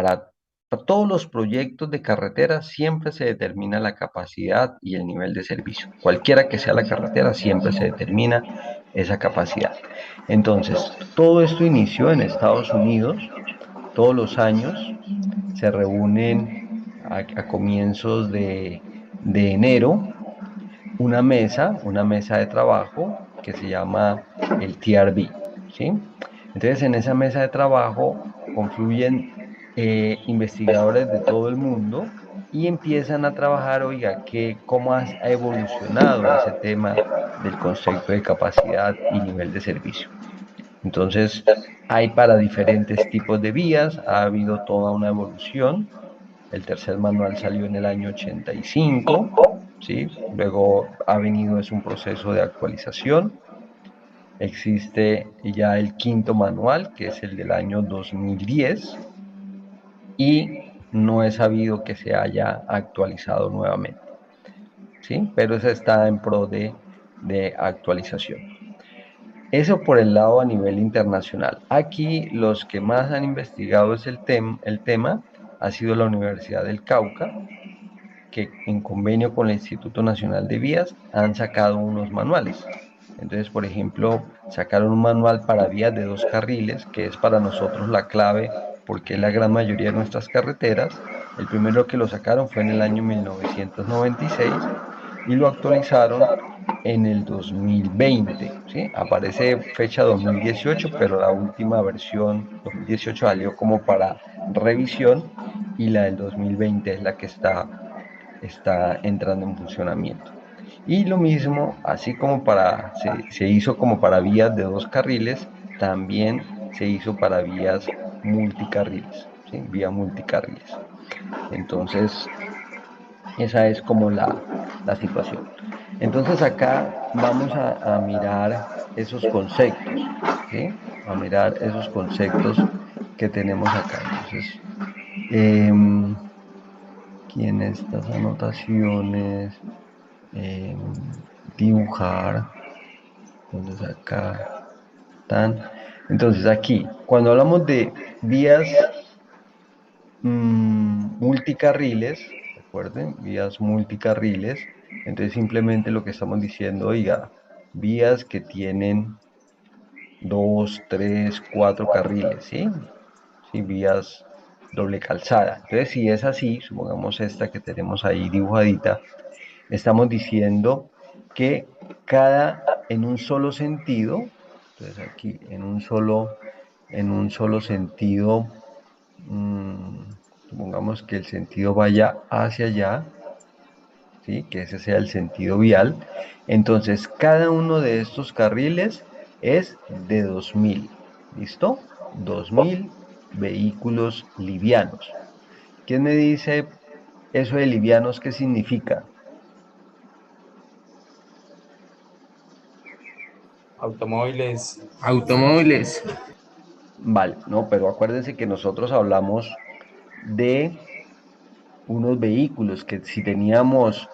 para todos los proyectos de carretera siempre se determina la capacidad y el nivel de servicio. Cualquiera que sea la carretera, siempre se determina esa capacidad. Entonces, todo esto inició en Estados Unidos. Todos los años se reúnen a comienzos de enero una mesa de trabajo que se llama el TRB, ¿sí? Entonces, en esa mesa de trabajo confluyen investigadores de todo el mundo y empiezan a trabajar, oiga, cómo ha evolucionado ese tema del concepto de capacidad y nivel de servicio. Entonces, hay para diferentes tipos de vías, ha habido toda una evolución. El tercer manual salió en el año 85, ¿sí? Luego ha venido, es un proceso de actualización. Existe ya el quinto manual, que es el del año 2010, y no he sabido que se haya actualizado nuevamente, ¿sí? Pero ese está en pro de actualización. Eso por el lado a nivel internacional. Aquí los que más han investigado es el tema ha sido la Universidad del Cauca, que en convenio con el Instituto Nacional de Vías han sacado unos manuales. Entonces, por ejemplo, sacaron un manual para vías de 2 carriles, que es para nosotros la clave porque es la gran mayoría de nuestras carreteras. El primero que lo sacaron fue en el año 1996 y lo actualizaron en el 2020, ¿sí? Aparece fecha 2018, pero la última versión 2018 salió como para revisión y la del 2020 es la que está entrando en funcionamiento. Y lo mismo, así como se hizo como para vías de 2 carriles, también se hizo para vías multicarriles, ¿sí? Vía multicarriles. Entonces, esa es como la situación. Entonces, acá vamos a mirar esos conceptos, ¿sí? A mirar esos conceptos que tenemos acá. Entonces, aquí en estas anotaciones, eh, dibujar, entonces acá están. Entonces aquí, cuando hablamos de vías multicarriles, recuerden, vías multicarriles, entonces simplemente lo que estamos diciendo, oiga, vías que tienen 2, 3, 4 carriles, ¿sí? Sí, vías doble calzada. Entonces, si es así, supongamos esta que tenemos ahí dibujadita, estamos diciendo que en un solo sentido, entonces aquí en un solo sentido, supongamos que el sentido vaya hacia allá, ¿sí? Que ese sea el sentido vial, entonces cada uno de estos carriles es de 2000, ¿listo? 2000 vehículos livianos. ¿Quién me dice eso de livianos qué significa? Automóviles. Automóviles. Vale, no, pero acuérdense que nosotros hablamos de unos vehículos, que si teníamos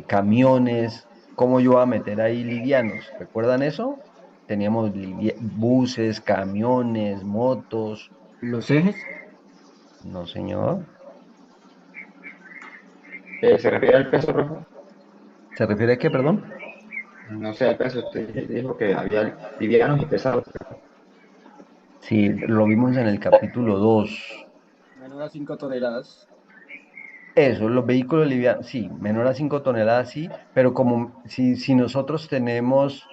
camiones, ¿cómo yo iba a meter ahí livianos? ¿Recuerdan eso? Teníamos buses, camiones, motos. Los ejes. No, señor. ¿Se refiere al peso, profe? ¿Se refiere a qué, perdón? No sé, al peso. Usted dijo que había livianos y pesados. Sí, lo vimos en el capítulo 2. Menor a 5 toneladas. Eso, los vehículos livianos, sí, menor a 5 toneladas, sí, pero como si nosotros tenemos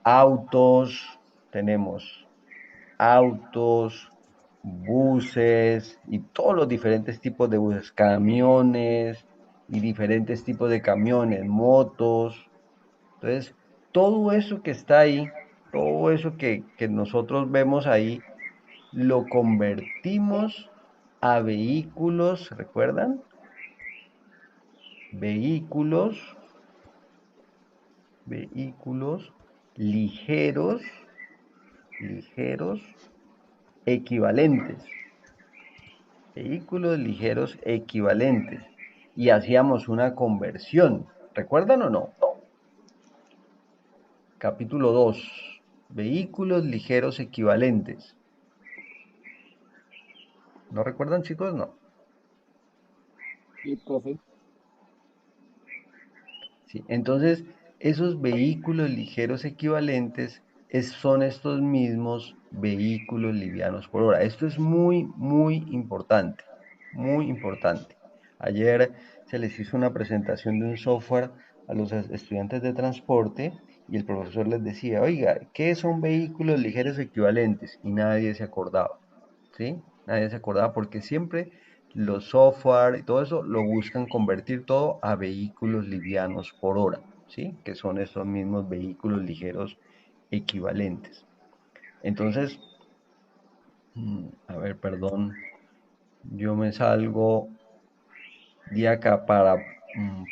autos, tenemos autos, buses y todos los diferentes tipos de buses, camiones y diferentes tipos de camiones, motos. Entonces, todo eso que está ahí, todo eso que nosotros vemos ahí, lo convertimos a vehículos, ¿recuerdan? Vehículos, vehículos ligeros, ligeros, equivalentes. Vehículos ligeros equivalentes. Y hacíamos una conversión. ¿Recuerdan o no? Capítulo 2. Vehículos ligeros equivalentes. ¿No recuerdan, chicos? No. Sí, profe. Sí, entonces, esos vehículos ligeros equivalentes son estos mismos vehículos livianos por hora. Esto es muy, muy importante, muy importante. Ayer se les hizo una presentación de un software a los estudiantes de transporte y el profesor les decía, oiga, ¿qué son vehículos ligeros equivalentes? Y nadie se acordaba, ¿sí? Nadie se acordaba porque siempre los software y todo eso lo buscan convertir todo a vehículos livianos por hora, ¿sí? Que son esos mismos vehículos ligeros equivalentes. Entonces, a ver, perdón, yo me salgo de acá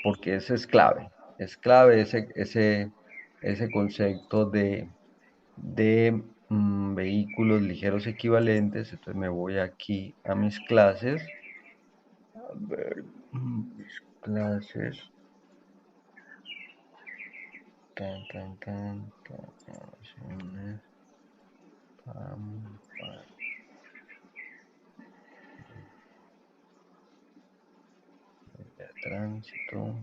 porque ese es clave ese concepto de vehículos ligeros equivalentes. Entonces me voy aquí a mis clases, a ver, mis clases. Canciones, de tránsito,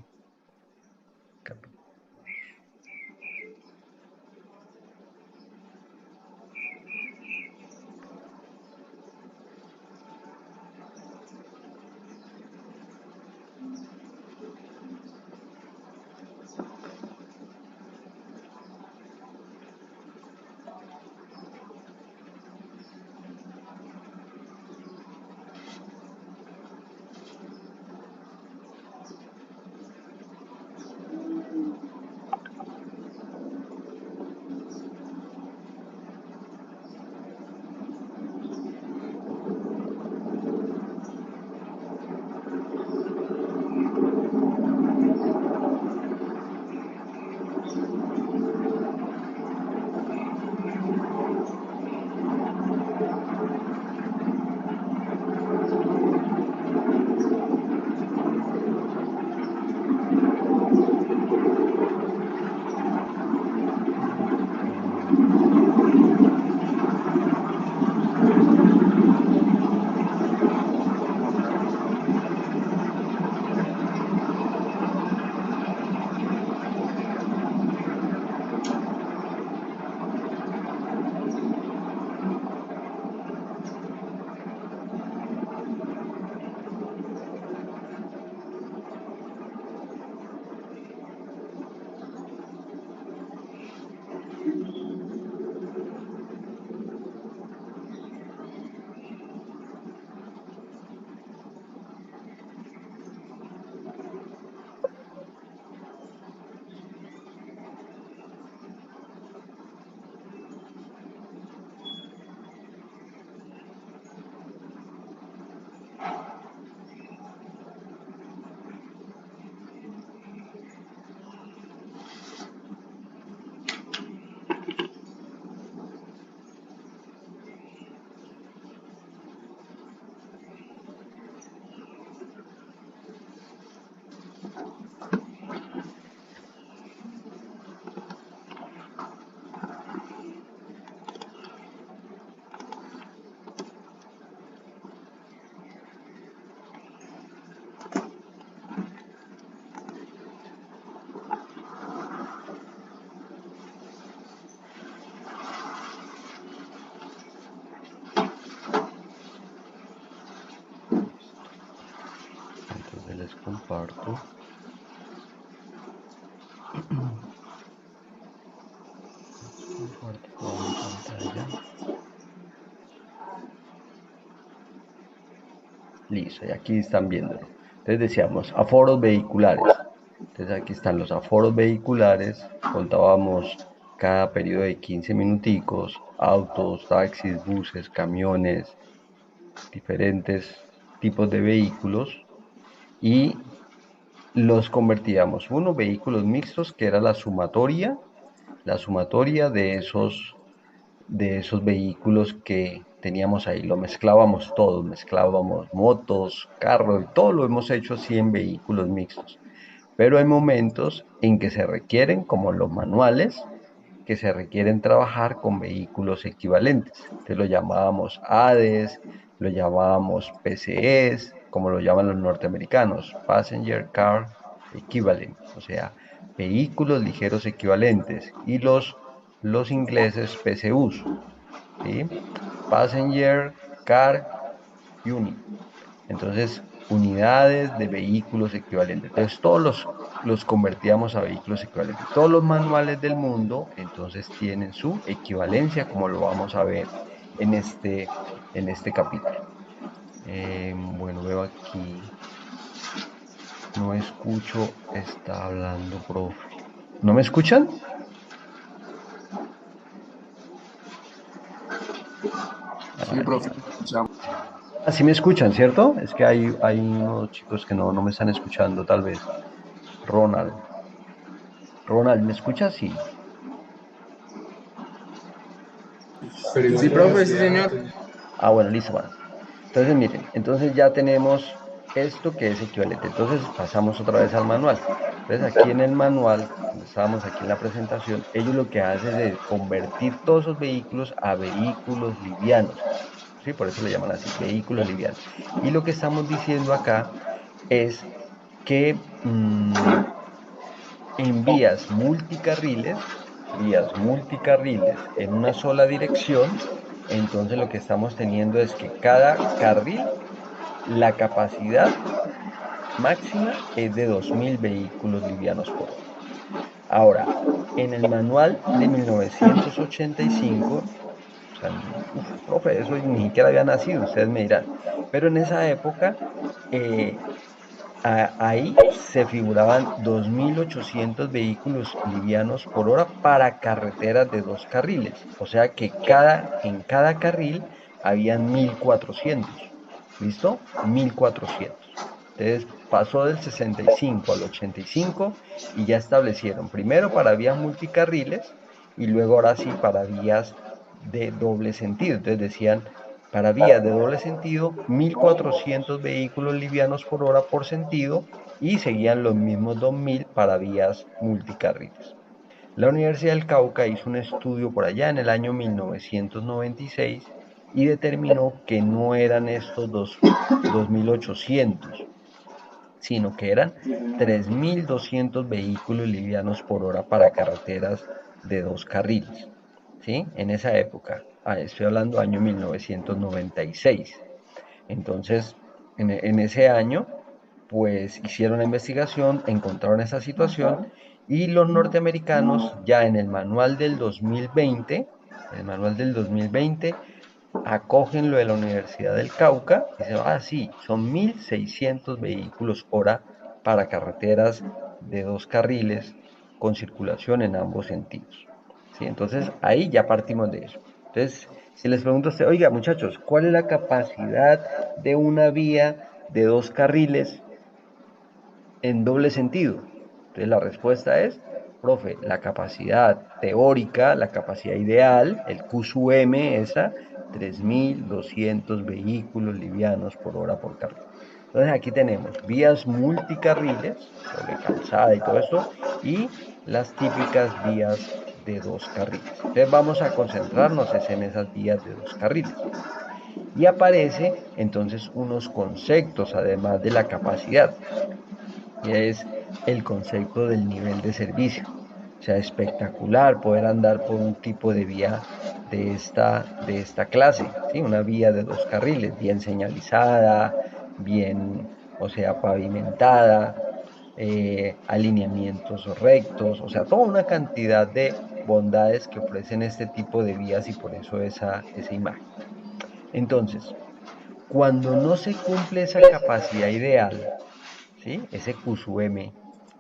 entonces les comparto. Comparto toda mi pantalla. Listo, y aquí están viéndolo. Entonces decíamos, aforos vehiculares. Entonces aquí están los aforos vehiculares. Contábamos cada periodo de 15 minuticos, autos, taxis, buses, camiones, diferentes tipos de vehículos. Y los convertíamos, uno, vehículos mixtos, que era la sumatoria de esos vehículos que teníamos ahí. Lo mezclábamos todos, mezclábamos motos, carros, y todo lo hemos hecho así en vehículos mixtos. Pero hay momentos en que se requieren, como los manuales, que se requieren trabajar con vehículos equivalentes. Entonces lo llamábamos ADES, lo llamábamos PCEs, como lo llaman los norteamericanos, Passenger Car Equivalent, o sea, vehículos ligeros equivalentes, y los ingleses PCUs, ¿sí? Passenger Car Unit. Entonces, unidades de vehículos equivalentes. Entonces, todos los convertíamos a vehículos equivalentes. Todos los manuales del mundo, entonces, tienen su equivalencia, como lo vamos a ver en este capítulo. Bueno, veo aquí, no escucho, está hablando, profe. ¿No me escuchan? Sí, profe, escuchamos. Así me escuchan, ¿cierto? Es que hay unos chicos que no me están escuchando, tal vez. Ronald. Ronald, ¿me escuchas? Sí. Sí, profe, sí, señor. Ah, bueno, listo, bueno. Entonces, miren, entonces ya tenemos esto que es equivalente. Entonces pasamos otra vez al manual. Entonces aquí en el manual, cuando estábamos aquí en la presentación, ellos lo que hacen es convertir todos esos vehículos a vehículos livianos. ¿Sí? Por eso le llaman así, vehículos livianos. Y lo que estamos diciendo acá es que en vías multicarriles en una sola dirección, entonces lo que estamos teniendo es que cada carril, la capacidad máxima es de 2.000 vehículos livianos por hora. Ahora, en el manual de 1985, o sea, profe, eso ni siquiera había nacido, ustedes me dirán, pero en esa época, ahí se figuraban 2.800 vehículos livianos por hora para carreteras de dos carriles. O sea que en cada carril habían 1.400. ¿Listo? 1.400. Entonces pasó del 65 al 85 y ya establecieron primero para vías multicarriles y luego ahora sí para vías de doble sentido. Entonces decían para vías de doble sentido, 1.400 vehículos livianos por hora por sentido y seguían los mismos 2.000 para vías multicarriles. La Universidad del Cauca hizo un estudio por allá en el año 1996 y determinó que no eran estos 2.800, sino que eran 3.200 vehículos livianos por hora para carreteras de dos carriles. ¿Sí? En esa época, estoy hablando año 1996. Entonces, en ese año, pues hicieron la investigación, encontraron esa situación y los norteamericanos ya en el manual del 2020, acogen lo de la Universidad del Cauca y dicen, ah, sí, son 1.600 vehículos hora para carreteras de dos carriles con circulación en ambos sentidos. ¿Sí? Entonces, ahí ya partimos de eso. Entonces, si les pregunto a usted, oiga, muchachos, ¿cuál es la capacidad de una vía de dos carriles en doble sentido? Entonces, la respuesta es, profe, la capacidad teórica, la capacidad ideal, el QSUM, esa, 3.200 vehículos livianos por hora por carril. Entonces, aquí tenemos vías multicarriles, doble calzada y todo esto, y las típicas vías de dos carriles. Entonces, vamos a concentrarnos en esas vías de dos carriles. Y aparece entonces unos conceptos, además de la capacidad, y es el concepto del nivel de servicio. O sea, espectacular poder andar por un tipo de vía de esta clase, ¿sí? Una vía de dos carriles, bien señalizada, bien, o sea, pavimentada, alineamientos rectos, o sea, toda una cantidad de bondades que ofrecen este tipo de vías y por eso esa imagen. Entonces, cuando no se cumple esa capacidad ideal, ¿sí? Ese QSUM,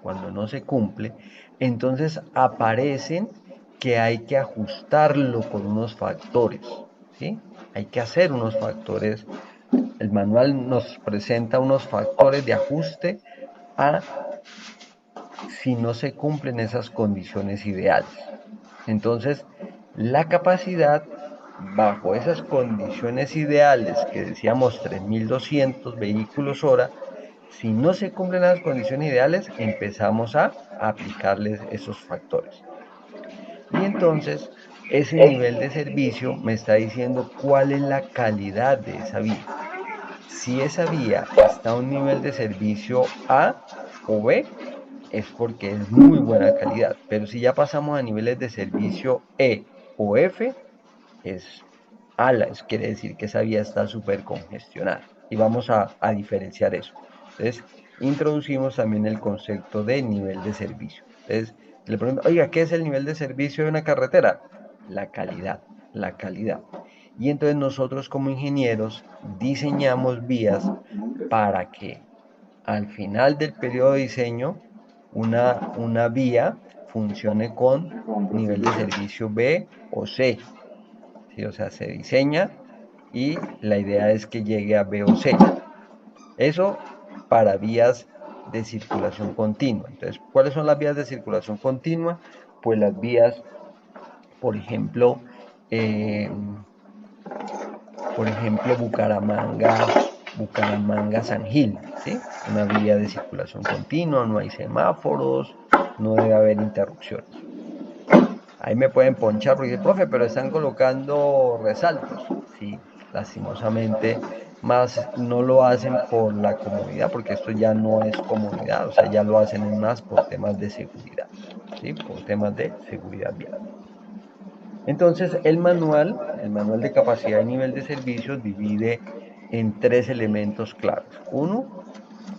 cuando no se cumple, entonces aparecen que hay que ajustarlo con unos factores, ¿sí? Hay que hacer unos factores. El manual nos presenta unos factores de ajuste a si no se cumplen esas condiciones ideales. Entonces, la capacidad bajo esas condiciones ideales que decíamos 3.200 vehículos hora, si no se cumplen las condiciones ideales, empezamos a aplicarles esos factores. Y entonces, ese nivel de servicio me está diciendo cuál es la calidad de esa vía. Si esa vía está a un nivel de servicio A o B, es porque es muy buena calidad. Pero si ya pasamos a niveles de servicio E o F, es ala, quiere decir que esa vía está súper congestionada. Y vamos a diferenciar eso. Entonces, introducimos también el concepto de nivel de servicio. Entonces, le pregunto, oiga, ¿qué es el nivel de servicio de una carretera? La calidad, la calidad. Y entonces nosotros como ingenieros diseñamos vías para que al final del periodo de diseño una vía funcione con nivel de servicio B o C. ¿Sí? O sea, se diseña y la idea es que llegue a B o C. Eso para vías de circulación continua. Entonces, ¿cuáles son las vías de circulación continua? Pues las vías, por ejemplo, eh, Bucaramanga-San Gil, ¿sí? Una vía de circulación continua, no hay semáforos, no debe haber interrupciones. Ahí me pueden ponchar porque dice, profe, pero están colocando resaltos. Sí, lastimosamente, más no lo hacen por la comodidad, porque esto ya no es comodidad, o sea, ya lo hacen más por temas de seguridad, ¿sí? Por temas de seguridad vial. Entonces, el manual de capacidad y nivel de servicios divide en tres elementos claros. Uno,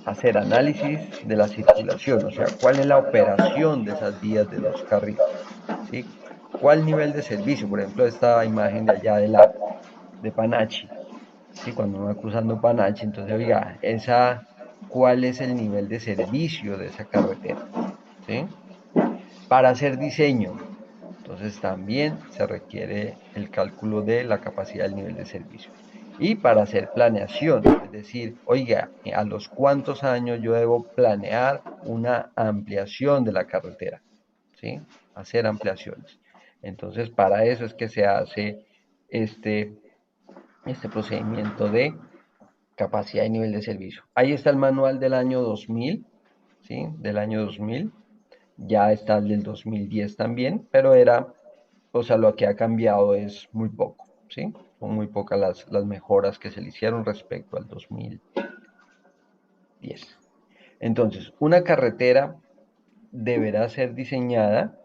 hacer análisis de la circulación, o sea, cuál es la operación de esas vías de dos carriles, ¿sí? ¿Cuál nivel de servicio? Por ejemplo, esta imagen de allá de Panachi, ¿sí? Cuando uno va cruzando Panachi, entonces, oiga, ¿cuál es el nivel de servicio de esa carretera? ¿Sí? Para hacer diseño, entonces también se requiere el cálculo de la capacidad del nivel de servicio. Y para hacer planeación, es decir, oiga, a los cuántos años yo debo planear una ampliación de la carretera, ¿sí? Hacer ampliaciones. Entonces, para eso es que se hace este, este procedimiento de capacidad y nivel de servicio. Ahí está el manual del año 2000, ¿sí? Del año 2000. Ya está el del 2010 también, pero o sea, lo que ha cambiado es muy poco, ¿sí? Son muy pocas las mejoras que se le hicieron respecto al 2010. Entonces, una carretera deberá ser diseñada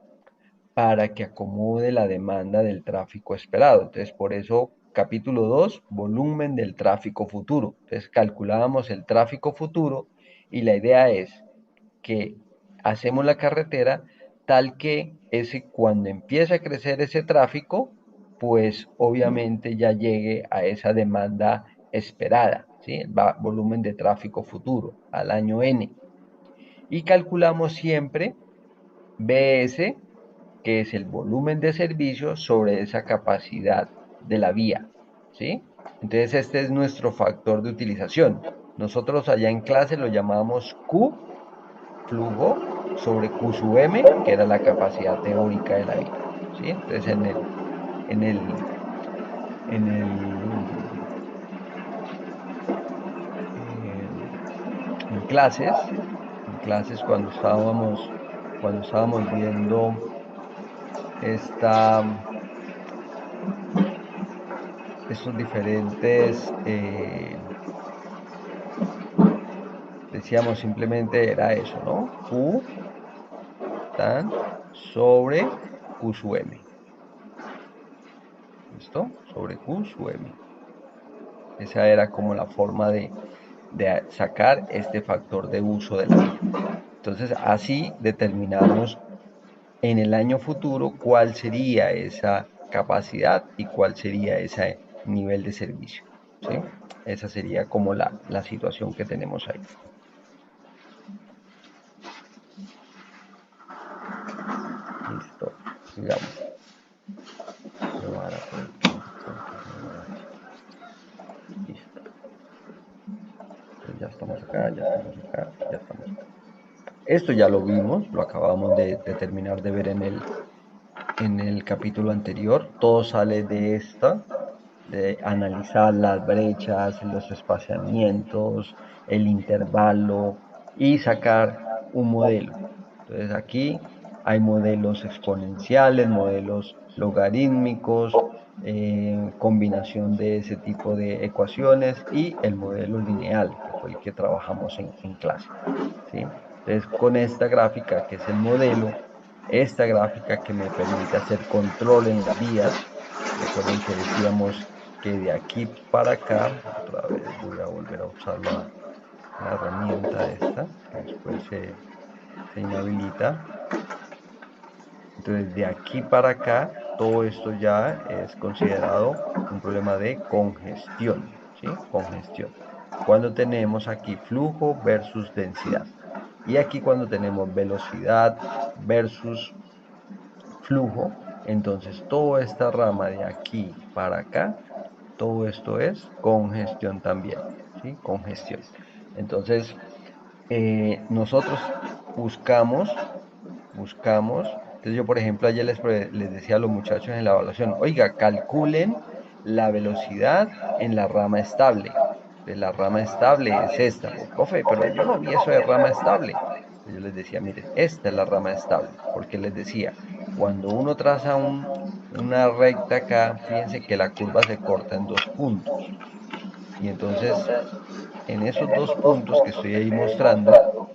para que acomode la demanda del tráfico esperado. Entonces, por eso, capítulo 2, volumen del tráfico futuro. Entonces, calculábamos el tráfico futuro y la idea es que hacemos la carretera tal que cuando empiece a crecer ese tráfico, pues obviamente ya llegue a esa demanda esperada, ¿sí? El volumen de tráfico futuro al año N. Y calculamos siempre BS, que es el volumen de servicio sobre esa capacidad de la vía, ¿sí? Entonces este es nuestro factor de utilización. Nosotros allá en clase lo llamamos Q, flujo, sobre Q sub M, que era la capacidad teórica de la vía, ¿sí? Entonces en el, en el, eh, en clases cuando estábamos viendo esta, estos diferentes, decíamos simplemente era eso, ¿no? Q tan sobre Q sub M. ¿Listo? Sobre Q sub M. Esa era como la forma de sacar este factor de uso de la vía. Entonces, así determinamos en el año futuro cuál sería esa capacidad y cuál sería ese nivel de servicio, ¿sí? Esa sería como la situación que tenemos ahí. Listo, sigamos. Listo. Entonces ya estamos acá, ya estamos acá, ya estamos acá. Esto ya lo vimos, lo acabamos de terminar de ver en el capítulo anterior. Todo sale de analizar las brechas, los espaciamientos, el intervalo y sacar un modelo. Entonces aquí hay modelos exponenciales, modelos logarítmicos, combinación de ese tipo de ecuaciones y el modelo lineal, que fue el que trabajamos en clase, ¿sí? Entonces, con esta gráfica, que es el modelo, esta gráfica que me permite hacer control en las vías, recuerden que decíamos que de aquí para acá, otra vez voy a volver a usar la herramienta esta, que después se inhabilita. Entonces, de aquí para acá, todo esto ya es considerado un problema de congestión, ¿sí? Congestión. Cuando tenemos aquí flujo versus densidad. Y aquí cuando tenemos velocidad versus flujo, entonces toda esta rama de aquí para acá, todo esto es congestión también, ¿sí? Congestión. Entonces, nosotros buscamos, entonces yo por ejemplo ayer les decía a los muchachos en la evaluación, oiga, calculen la velocidad en la rama estable. Entonces, la rama estable es esta, profe, pero yo no vi eso de rama estable. Entonces, yo les decía, miren, esta es la rama estable, porque les decía, cuando uno traza una recta acá, fíjense que la curva se corta en dos puntos. Y entonces, en esos dos puntos que estoy ahí mostrando,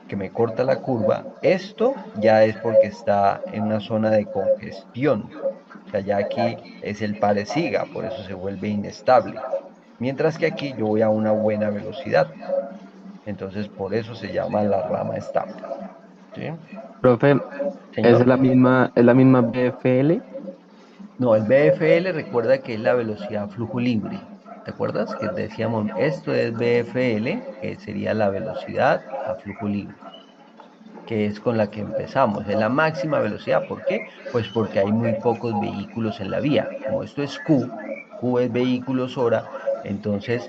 que me corta la curva, esto ya es porque está en una zona de congestión. O sea, ya aquí es el pare-siga, por eso se vuelve inestable. Mientras que aquí yo voy a una buena velocidad. Entonces, por eso se llama la rama estable. ¿Sí? Profe, Señor. es la misma BFL? No, el BFL recuerda que es la velocidad flujo libre. ¿Te acuerdas? Que decíamos, esto es BFL, que sería la velocidad a flujo libre, que es con la que empezamos, es la máxima velocidad. ¿Por qué? Pues porque hay muy pocos vehículos en la vía. Como esto es Q es vehículos hora, entonces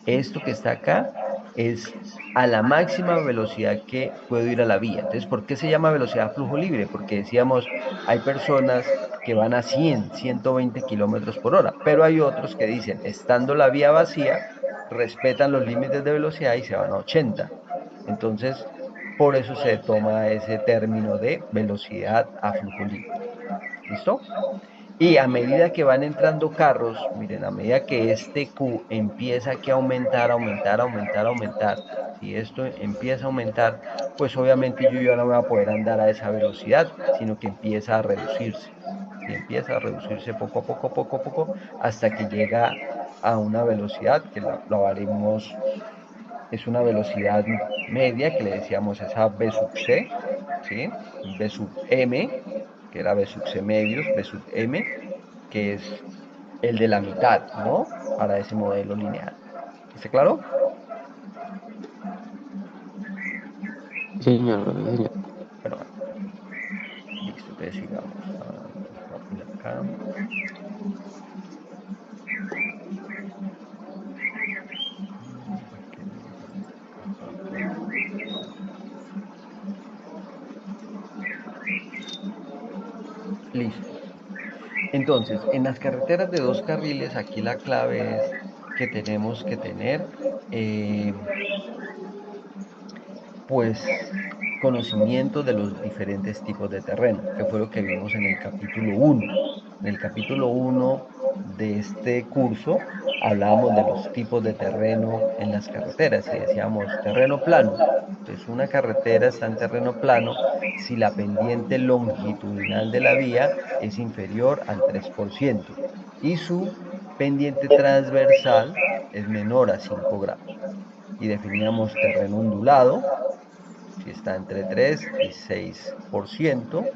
esto que está acá es a la máxima velocidad que puedo ir a la vía. Entonces, ¿por qué se llama velocidad flujo libre? Porque decíamos, hay personas que van a 100, 120 kilómetros por hora, pero hay otros que dicen, estando la vía vacía, respetan los límites de velocidad y se van a 80. Entonces, por eso se toma ese término de velocidad a flujo libre. ¿Listo? Y a medida que van entrando carros, miren, a medida que este Q empieza aquí a aumentar, aumentar, aumentar, aumentar, si esto empieza a aumentar, pues obviamente yo ya no voy a poder andar a esa velocidad, sino que empieza a reducirse. Y empieza a reducirse poco a poco, poco a poco, hasta que llega a una velocidad que lo haremos, es una velocidad media que le decíamos esa B sub C, ¿sí? B sub M, que era B sub C medios, B sub M, que es el de la mitad, ¿no? Para ese modelo lineal. ¿Está claro? Sí, señor, profe, sí, señor. Bueno, bueno, listo, entonces sigamos. Entonces, rápido acá. ¿Qué dice acá? Rápido. Listo. Entonces, en las carreteras de dos carriles, aquí la clave es que tenemos que tener, pues, conocimiento de los diferentes tipos de terreno, que fue lo que vimos en el capítulo 1. En el capítulo 1 de este curso hablábamos de los tipos de terreno en las carreteras y decíamos terreno plano. Entonces, una carretera está en terreno plano si la pendiente longitudinal de la vía es inferior al 3% y su pendiente transversal es menor a 5 grados. Y definíamos terreno ondulado, si está entre 3 y 6%,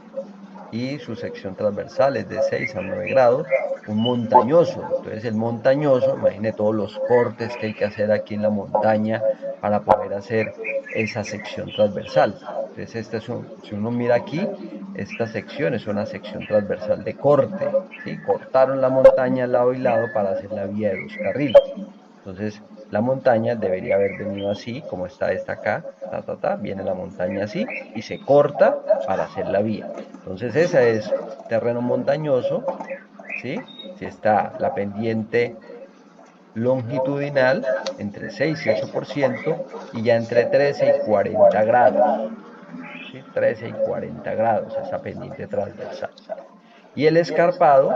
y su sección transversal es de 6 a 9 grados, un montañoso. Entonces el montañoso, imagine todos los cortes que hay que hacer aquí en la montaña para poder hacer esa sección transversal. Entonces si uno mira aquí, esta sección es una sección transversal de corte, ¿sí? Cortaron la montaña lado y lado para hacer la vía de dos carriles. Entonces la montaña debería haber venido así, como está esta acá, viene la montaña así y se corta para hacer la vía. Entonces esa es terreno montañoso, ¿sí? Si está la pendiente longitudinal entre 6 y 8% y ya entre 13 y 40 grados, ¿sí? 13 y 40 grados esa pendiente transversal. Y el escarpado,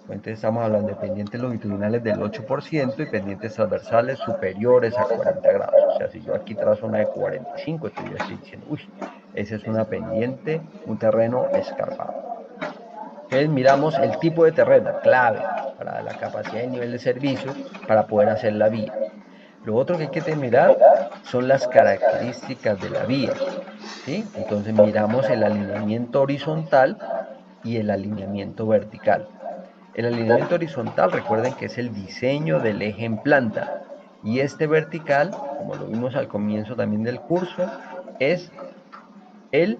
pues entonces estamos hablando de pendientes longitudinales del 8% y pendientes transversales superiores a 40 grados. O sea, si yo aquí trazo una de 45, entonces yo estoy diciendo, uy, esa es una pendiente, un terreno escarpado. Entonces miramos el tipo de terreno, clave para la capacidad y nivel de servicio para poder hacer la vía. Lo otro que hay que mirar son las características de la vía, ¿sí? Entonces miramos el alineamiento horizontal y el alineamiento vertical. El alineamiento horizontal, recuerden que es el diseño del eje en planta, y este vertical, como lo vimos al comienzo también del curso, es el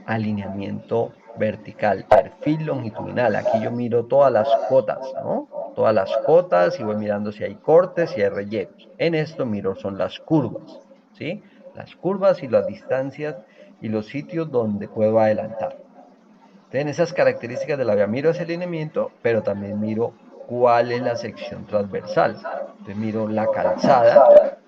alineamiento vertical, perfil longitudinal. Aquí yo miro todas las cotas, ¿no? Todas las cotas y voy mirando si hay cortes, si hay rellenos. En esto miro son las curvas, ¿sí? Las curvas y las distancias y los sitios donde puedo adelantar. Entonces, en esas características de la vía miro ese alineamiento, pero también miro cuál es la sección transversal. Entonces miro la calzada.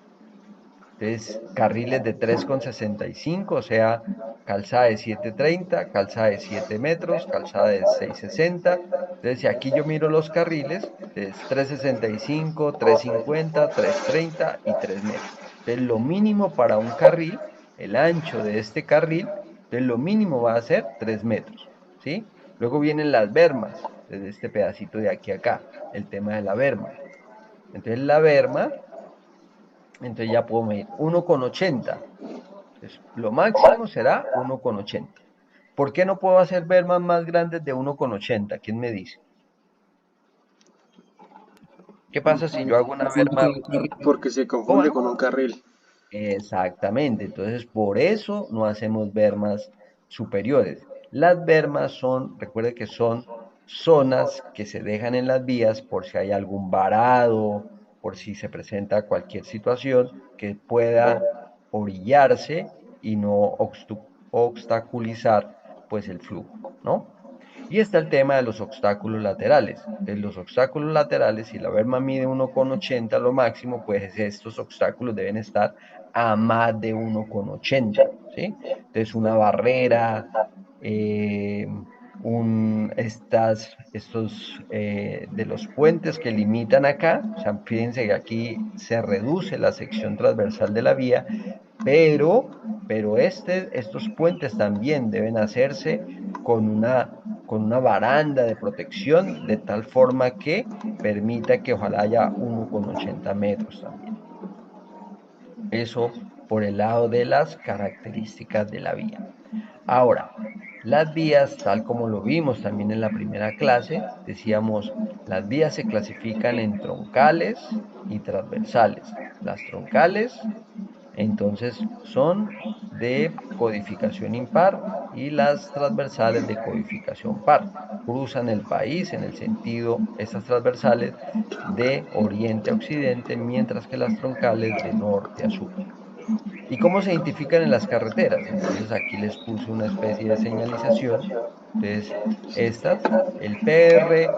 Entonces, carriles de 3,65, o sea, calzada de 7,30, calzada de 7 metros, calzada de 6,60. Entonces, si aquí yo miro los carriles, es 3,65, 3,50, 3,30 y 3 metros. Entonces, lo mínimo para un carril, el ancho de este carril, entonces lo mínimo va a ser 3 metros, ¿sí? Luego vienen las bermas, desde este pedacito de aquí a acá, el tema de la berma. Entonces, la berma, entonces ya puedo medir 1,80. Entonces, lo máximo será 1,80. ¿Por qué no puedo hacer bermas más grandes de 1,80? ¿Quién me dice? ¿Qué pasa si yo hago una berma? Porque se ¿Cómo confunde no? con un carril. Exactamente, entonces por eso no hacemos bermas superiores. Las bermas son, recuerde que son zonas que se dejan en las vías por si hay algún varado, por si se presenta cualquier situación que pueda orillarse y no obstaculizar pues el flujo, ¿no? Y está el tema de los obstáculos laterales. Entonces, los obstáculos laterales, si la berma mide 1,80 lo máximo, pues estos obstáculos deben estar a más de 1,80, ¿sí? Entonces, una barrera, eh, estos de los puentes que limitan acá, o sea, fíjense que aquí se reduce la sección transversal de la vía, pero estos puentes también deben hacerse con una baranda de protección de tal forma que permita que ojalá haya 1,80 metros también. Eso por el lado de las características de la vía. Ahora, las vías, tal como lo vimos también en la primera clase, decíamos, las vías se clasifican en troncales y transversales. Las troncales entonces son de codificación impar y las transversales de codificación par. Cruzan el país en el sentido, estas transversales, de oriente a occidente, mientras que las troncales de norte a sur. ¿Y cómo se identifican en las carreteras? Entonces aquí les puse una especie de señalización. Entonces, estas, el PR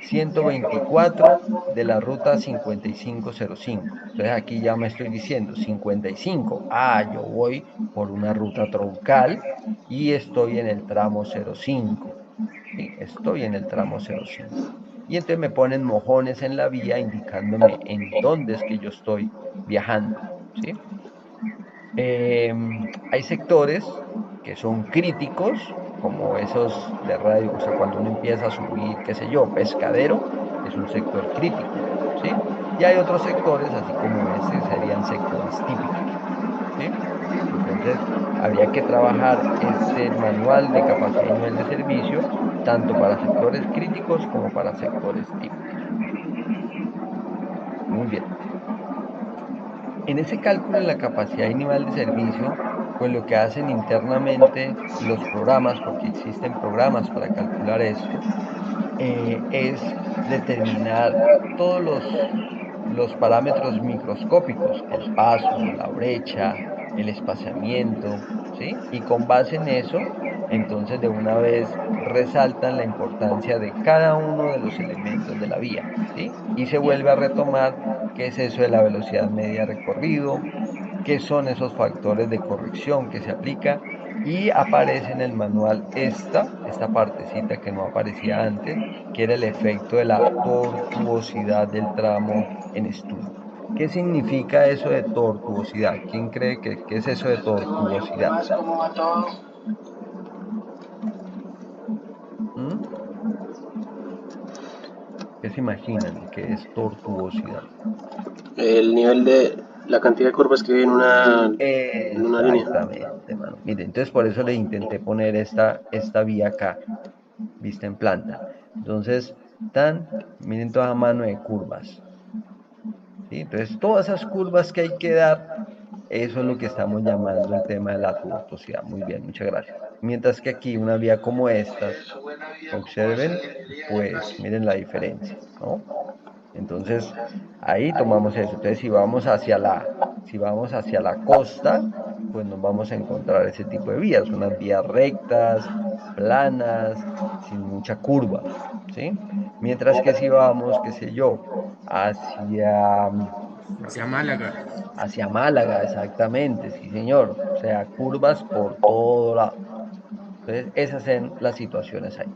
124 de la ruta 5505. Entonces aquí ya me estoy diciendo 55. Ah, yo voy por una ruta troncal y estoy en el tramo 05. ¿Sí? Estoy en el tramo 05. Y entonces me ponen mojones en la vía indicándome en dónde es que yo estoy viajando. ¿Sí? Hay sectores que son críticos, como esos de radio, o sea, cuando uno empieza a subir, qué sé yo, Pescadero, es un sector crítico, ¿sí? Y hay otros sectores, así como este, serían sectores típicos, ¿sí? Entonces, habría que trabajar este manual de capacidad y nivel de servicio, tanto para sectores críticos como para sectores típicos. Muy bien. En ese cálculo de la capacidad y nivel de servicio, pues lo que hacen internamente los programas, porque existen programas para calcular esto, es determinar todos los parámetros microscópicos, el paso, la brecha, el espaciamiento, ¿sí? Y con base en eso, entonces de una vez resaltan la importancia de cada uno de los elementos de la vía, ¿sí? Y se vuelve a retomar qué es eso de la velocidad media recorrido, qué son esos factores de corrección que se aplica Y aparece en el manual esta partecita que no aparecía antes, que era el efecto de la tortuosidad del tramo en estudio. ¿Qué significa eso de tortuosidad? ¿Quién cree que es eso de tortuosidad? ¿Mm? ¿Qué se imaginan que es tortuosidad? El nivel de la cantidad de curvas que hay en una línea. Exactamente, mano. Mire, entonces por eso le intenté poner esta vía acá, vista en planta. Entonces, miren toda mano de curvas. ¿Sí? Entonces, todas esas curvas que hay que dar, eso es lo que estamos llamando el tema de la tortuosidad. Muy bien, muchas gracias. Mientras que aquí una vía como estas, observen, pues miren la diferencia, ¿no? Entonces, ahí tomamos eso. Entonces, si vamos hacia la costa, pues nos vamos a encontrar ese tipo de vías, unas vías rectas, planas, sin mucha curva, ¿sí? Mientras que si vamos, qué sé yo, hacia, Hacia Málaga. hacia Málaga, exactamente, sí, señor. O sea, curvas por todo lado. Entonces, esas son las situaciones ahí.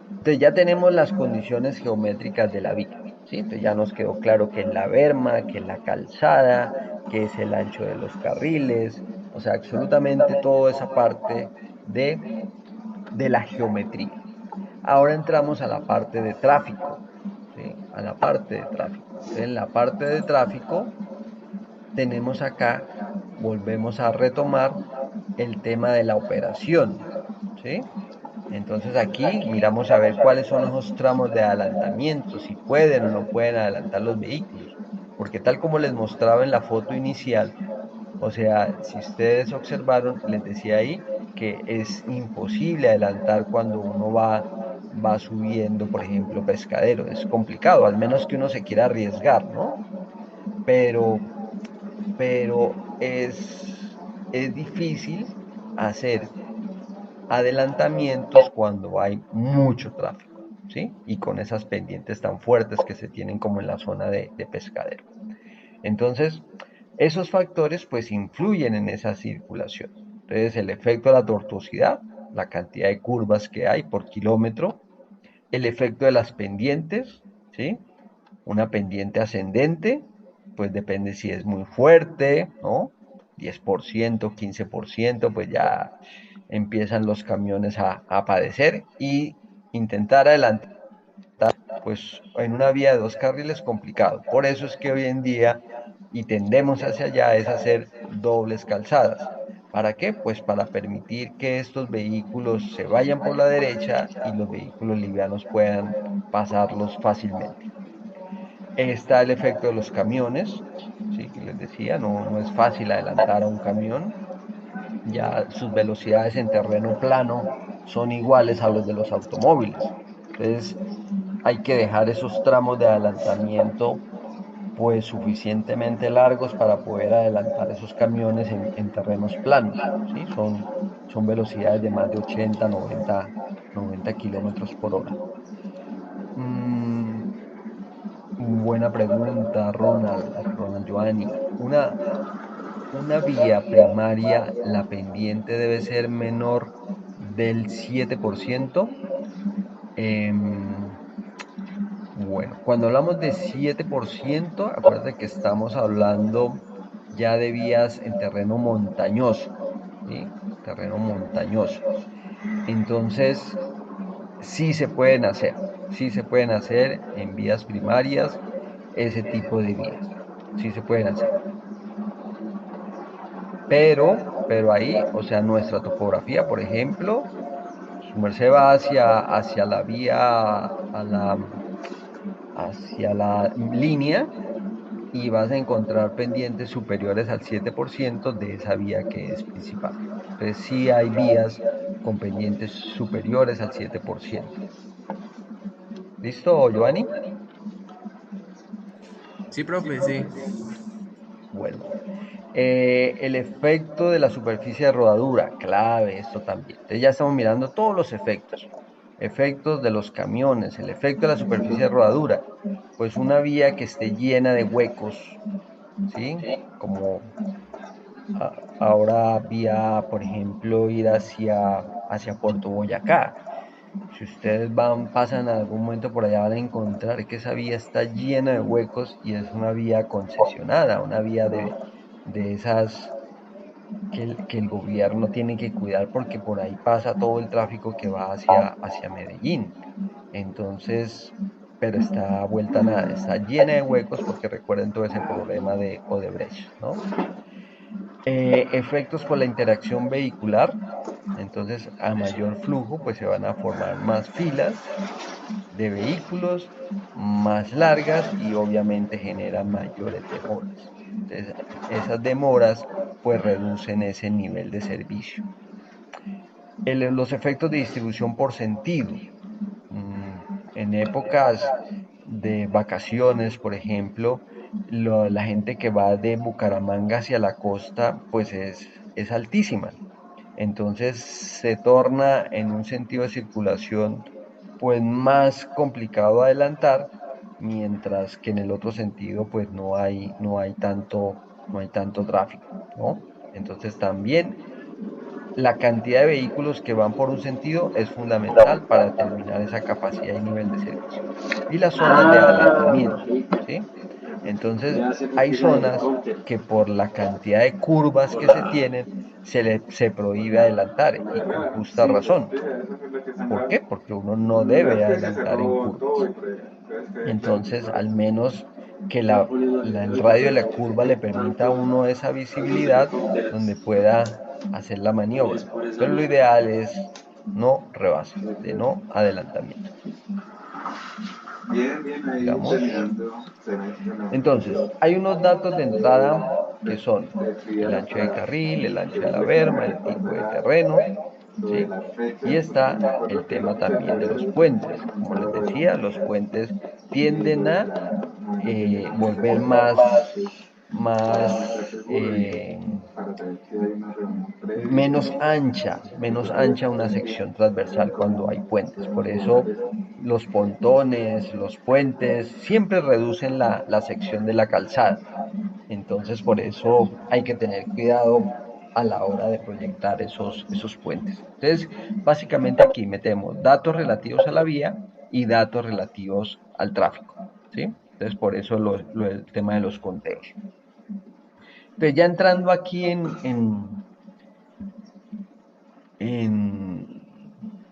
Entonces ya tenemos las condiciones geométricas de la vía, ¿sí? Entonces ya nos quedó claro que es la berma, que es la calzada, que es el ancho de los carriles, o sea, absolutamente toda esa parte de la geometría. Ahora entramos a la parte de tráfico, ¿sí? A la parte de tráfico. Entonces, en la parte de tráfico tenemos acá, volvemos a retomar el tema de la operación, ¿sí? Entonces aquí miramos a ver cuáles son esos tramos de adelantamiento, si pueden o no pueden adelantar los vehículos. Porque tal como les mostraba en la foto inicial, o sea, si ustedes observaron, les decía ahí que es imposible adelantar cuando uno va subiendo, por ejemplo, Pescadero. Es complicado, al menos que uno se quiera arriesgar, ¿no? Pero, pero es difícil hacer adelantamientos cuando hay mucho tráfico, ¿sí? Y con esas pendientes tan fuertes que se tienen como en la zona de Pescadero. Entonces, esos factores pues influyen en esa circulación. Entonces, el efecto de la tortuosidad, la cantidad de curvas que hay por kilómetro, el efecto de las pendientes, ¿sí? Una pendiente ascendente, pues depende si es muy fuerte, ¿no? 10%, 15%, pues ya empiezan los camiones a padecer y intentar adelantar, pues en una vía de dos carriles complicado. Por eso es que hoy en día, y tendemos hacia allá, es hacer dobles calzadas. ¿Para qué? Pues para permitir que estos vehículos se vayan por la derecha y los vehículos livianos puedan pasarlos fácilmente. Está el efecto de los camiones, ¿sí? Que les decía, no es fácil adelantar a un camión. Ya sus velocidades en terreno plano son iguales a los de los automóviles. Entonces hay que dejar esos tramos de adelantamiento pues suficientemente largos para poder adelantar esos camiones en terrenos planos, ¿sí? Son velocidades de más de 80, 90 kilómetros por hora. Mm, buena pregunta, Ronald Giovanni. Una vía primaria, la pendiente debe ser menor del 7%. Em, bueno, cuando hablamos de 7%, acuérdate que estamos hablando ya de vías en terreno montañoso, ¿sí? Terreno montañoso. Entonces, sí se pueden hacer en vías primarias ese tipo de vías, sí se pueden hacer. Pero ahí, o sea, nuestra topografía, por ejemplo, su merced va hacia la vía, hacia la línea y vas a encontrar pendientes superiores al 7% de esa vía que es principal. Entonces sí hay vías con pendientes superiores al 7%. ¿Listo, Giovanni? Sí, profe, sí. Bueno. El efecto de la superficie de rodadura, clave esto también. Entonces ya estamos mirando todos los efectos. Efectos de los camiones, el efecto de la superficie de rodadura. Pues una vía que esté llena de huecos, ¿sí? Como ahora vía, por ejemplo, ir hacia Puerto Boyacá. Si ustedes pasan en algún momento por allá, van a encontrar que esa vía está llena de huecos y es una vía concesionada, una vía de esas que el gobierno tiene que cuidar porque por ahí pasa todo el tráfico que va hacia Medellín. Entonces, pero está vuelta a nada, está llena de huecos porque recuerden todo ese problema de Odebrecht, ¿no? Efectos por la interacción vehicular. Entonces, a mayor flujo, pues se van a formar más filas de vehículos, más largas y obviamente generan mayores demoras. Entonces, esas demoras pues reducen ese nivel de servicio. Los efectos de distribución por sentido. En épocas de vacaciones, por ejemplo, la gente que va de Bucaramanga hacia la costa, pues es altísima. Entonces se torna en un sentido de circulación pues más complicado adelantar, mientras que en el otro sentido pues no hay tanto tráfico, ¿no? Entonces también la cantidad de vehículos que van por un sentido es fundamental para determinar esa capacidad y nivel de servicio. Y las zonas de adelantamiento, ¿sí? Entonces, hay zonas que por la cantidad de curvas que se tienen, se prohíbe adelantar y con justa razón. ¿Por qué? Porque uno no debe adelantar en curvas. Entonces, al menos que el radio de la curva le permita a uno esa visibilidad donde pueda hacer la maniobra. Pero lo ideal es no rebase, de no adelantamiento. Digamos. Entonces, hay unos datos de entrada que son el ancho de carril, el ancho de la berma, el tipo de terreno, ¿sí? Y está el tema también de los puentes. Como les decía, los puentes tienden a volver menos ancha una sección transversal cuando hay puentes. Por eso los pontones, los puentes siempre reducen la sección de la calzada. Entonces por eso hay que tener cuidado a la hora de proyectar esos puentes. Entonces, básicamente aquí metemos datos relativos a la vía y datos relativos al tráfico, ¿sí? Entonces, por eso el tema de los conteos. Entonces, ya entrando aquí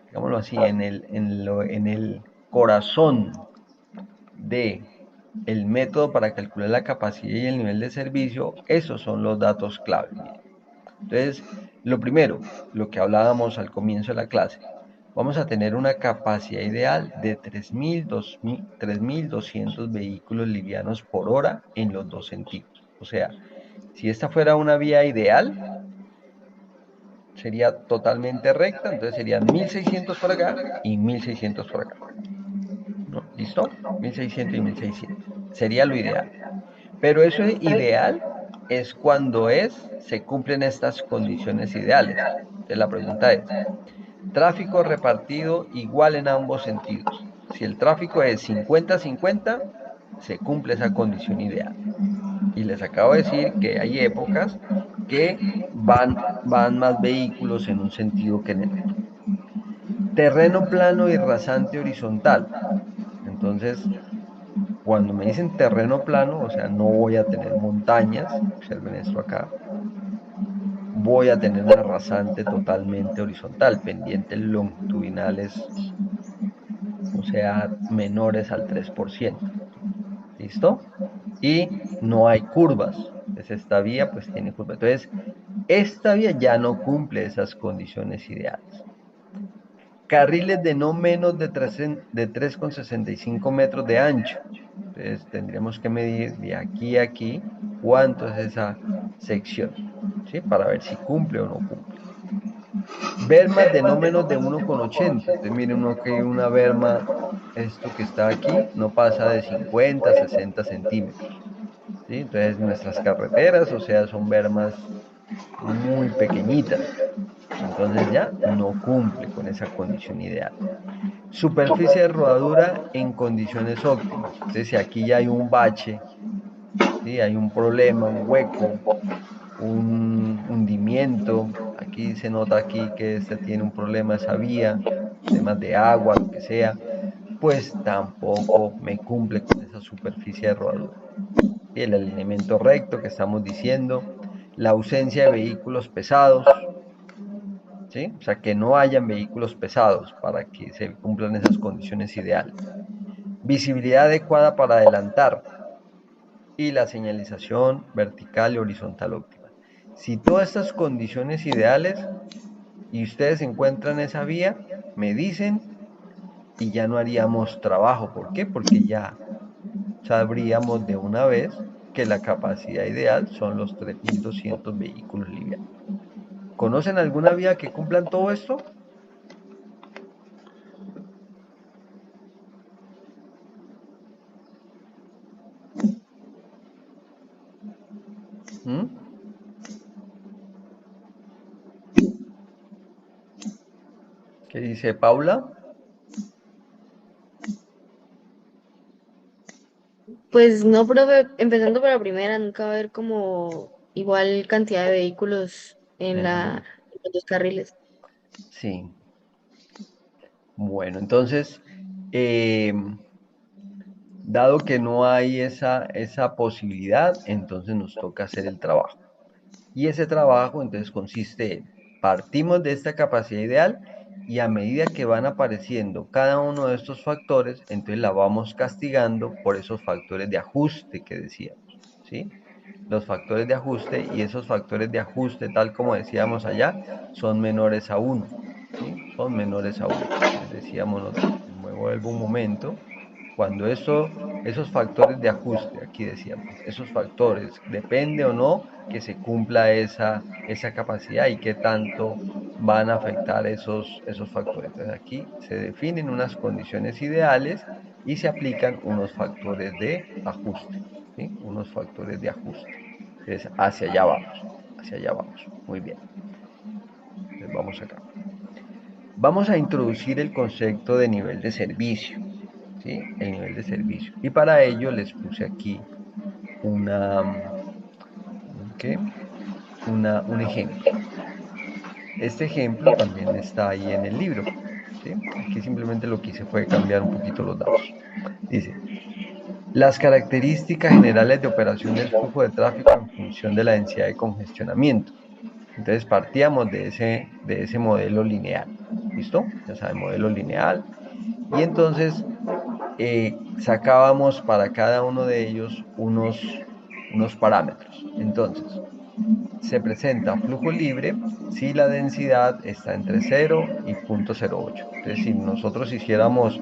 digámoslo así, en el corazón de el método para calcular la capacidad y el nivel de servicio, esos son los datos clave. Entonces, lo primero, lo que hablábamos al comienzo de la clase, vamos a tener una capacidad ideal de 3.200 vehículos livianos por hora en los dos sentidos. O sea, si esta fuera una vía ideal, sería totalmente recta, entonces serían 1.600 por acá y 1.600 por acá. ¿No? ¿Listo? 1.600 y 1.600. Sería lo ideal. Pero eso es ideal es cuando se cumplen estas condiciones ideales. Entonces la pregunta es, tráfico repartido igual en ambos sentidos. Si el tráfico es 50-50, se cumple esa condición ideal. Y les acabo de decir que hay épocas que van más vehículos en un sentido que en el otro. Terreno plano y rasante horizontal. Entonces, cuando me dicen terreno plano, o sea, no voy a tener montañas, observen esto acá, voy a tener una rasante totalmente horizontal, pendientes longitudinales, o sea, menores al 3%. ¿Listo? Y no hay curvas. Entonces, esta vía pues tiene curvas. Entonces, esta vía ya no cumple esas condiciones ideales. Carriles de no menos de 3,65 metros de ancho. Entonces tendríamos que medir de aquí a aquí cuánto es esa sección, ¿sí? Para ver si cumple o no cumple. Bermas de no menos de 1,80. Entonces miren uno que una berma, esto que está aquí, no pasa de 50 a 60 centímetros. ¿Sí? Entonces nuestras carreteras, o sea, son bermas muy pequeñitas. Entonces ya no cumple con esa condición ideal. Superficie de rodadura en condiciones óptimas. Entonces, si aquí ya hay un bache, ¿sí? Hay un problema, un hueco, un hundimiento, aquí se nota aquí que este tiene un problema esa vía, temas de agua, lo que sea, pues tampoco me cumple con esa superficie de rodadura. Y el alineamiento recto que estamos diciendo, la ausencia de vehículos pesados, ¿sí? O sea, que no hayan vehículos pesados para que se cumplan esas condiciones ideales. Visibilidad adecuada para adelantar y la señalización vertical y horizontal óptima. Si todas estas condiciones ideales y ustedes encuentran esa vía, me dicen y ya no haríamos trabajo. ¿Por qué? Porque ya sabríamos de una vez que la capacidad ideal son los 3.200 vehículos livianos. ¿Conocen alguna vía que cumplan todo esto? ¿Mm? ¿Qué dice Paula? Pues no, profe, empezando por la primera, nunca va a haber como igual cantidad de vehículos en en los dos carriles. Sí. Bueno, entonces, eh, dado que no hay esa posibilidad, entonces nos toca hacer el trabajo. Y ese trabajo entonces consiste en, partimos de esta capacidad ideal y a medida que van apareciendo cada uno de estos factores, entonces la vamos castigando por esos factores de ajuste que decíamos, ¿sí? Los factores de ajuste, y esos factores de ajuste, tal como decíamos allá, son menores a 1, ¿sí? Son menores a 1. Les decíamos nosotros, me vuelvo un momento, cuando esos factores de ajuste, aquí decíamos, esos factores, depende o no que se cumpla esa capacidad y qué tanto van a afectar esos factores. Entonces aquí se definen unas condiciones ideales y se aplican unos factores de ajuste, ¿sí? Unos factores de ajuste. Entonces hacia allá vamos, hacia allá vamos. Muy bien. Entonces vamos acá. Vamos a introducir el concepto de nivel de servicio, ¿sí? El nivel de servicio. Y para ello les puse aquí ¿qué? Un ejemplo. Este ejemplo también está ahí en el libro, ¿sí? Aquí simplemente lo que hice fue cambiar un poquito los datos. Dice, las características generales de operación del flujo de tráfico en función de la densidad de congestionamiento. Entonces partíamos de ese modelo lineal. ¿Listo? Ya saben, modelo lineal. Y entonces sacábamos para cada uno de ellos unos parámetros. Entonces, se presenta flujo libre si la densidad está entre 0 y 0.08. Entonces, si nosotros hiciéramos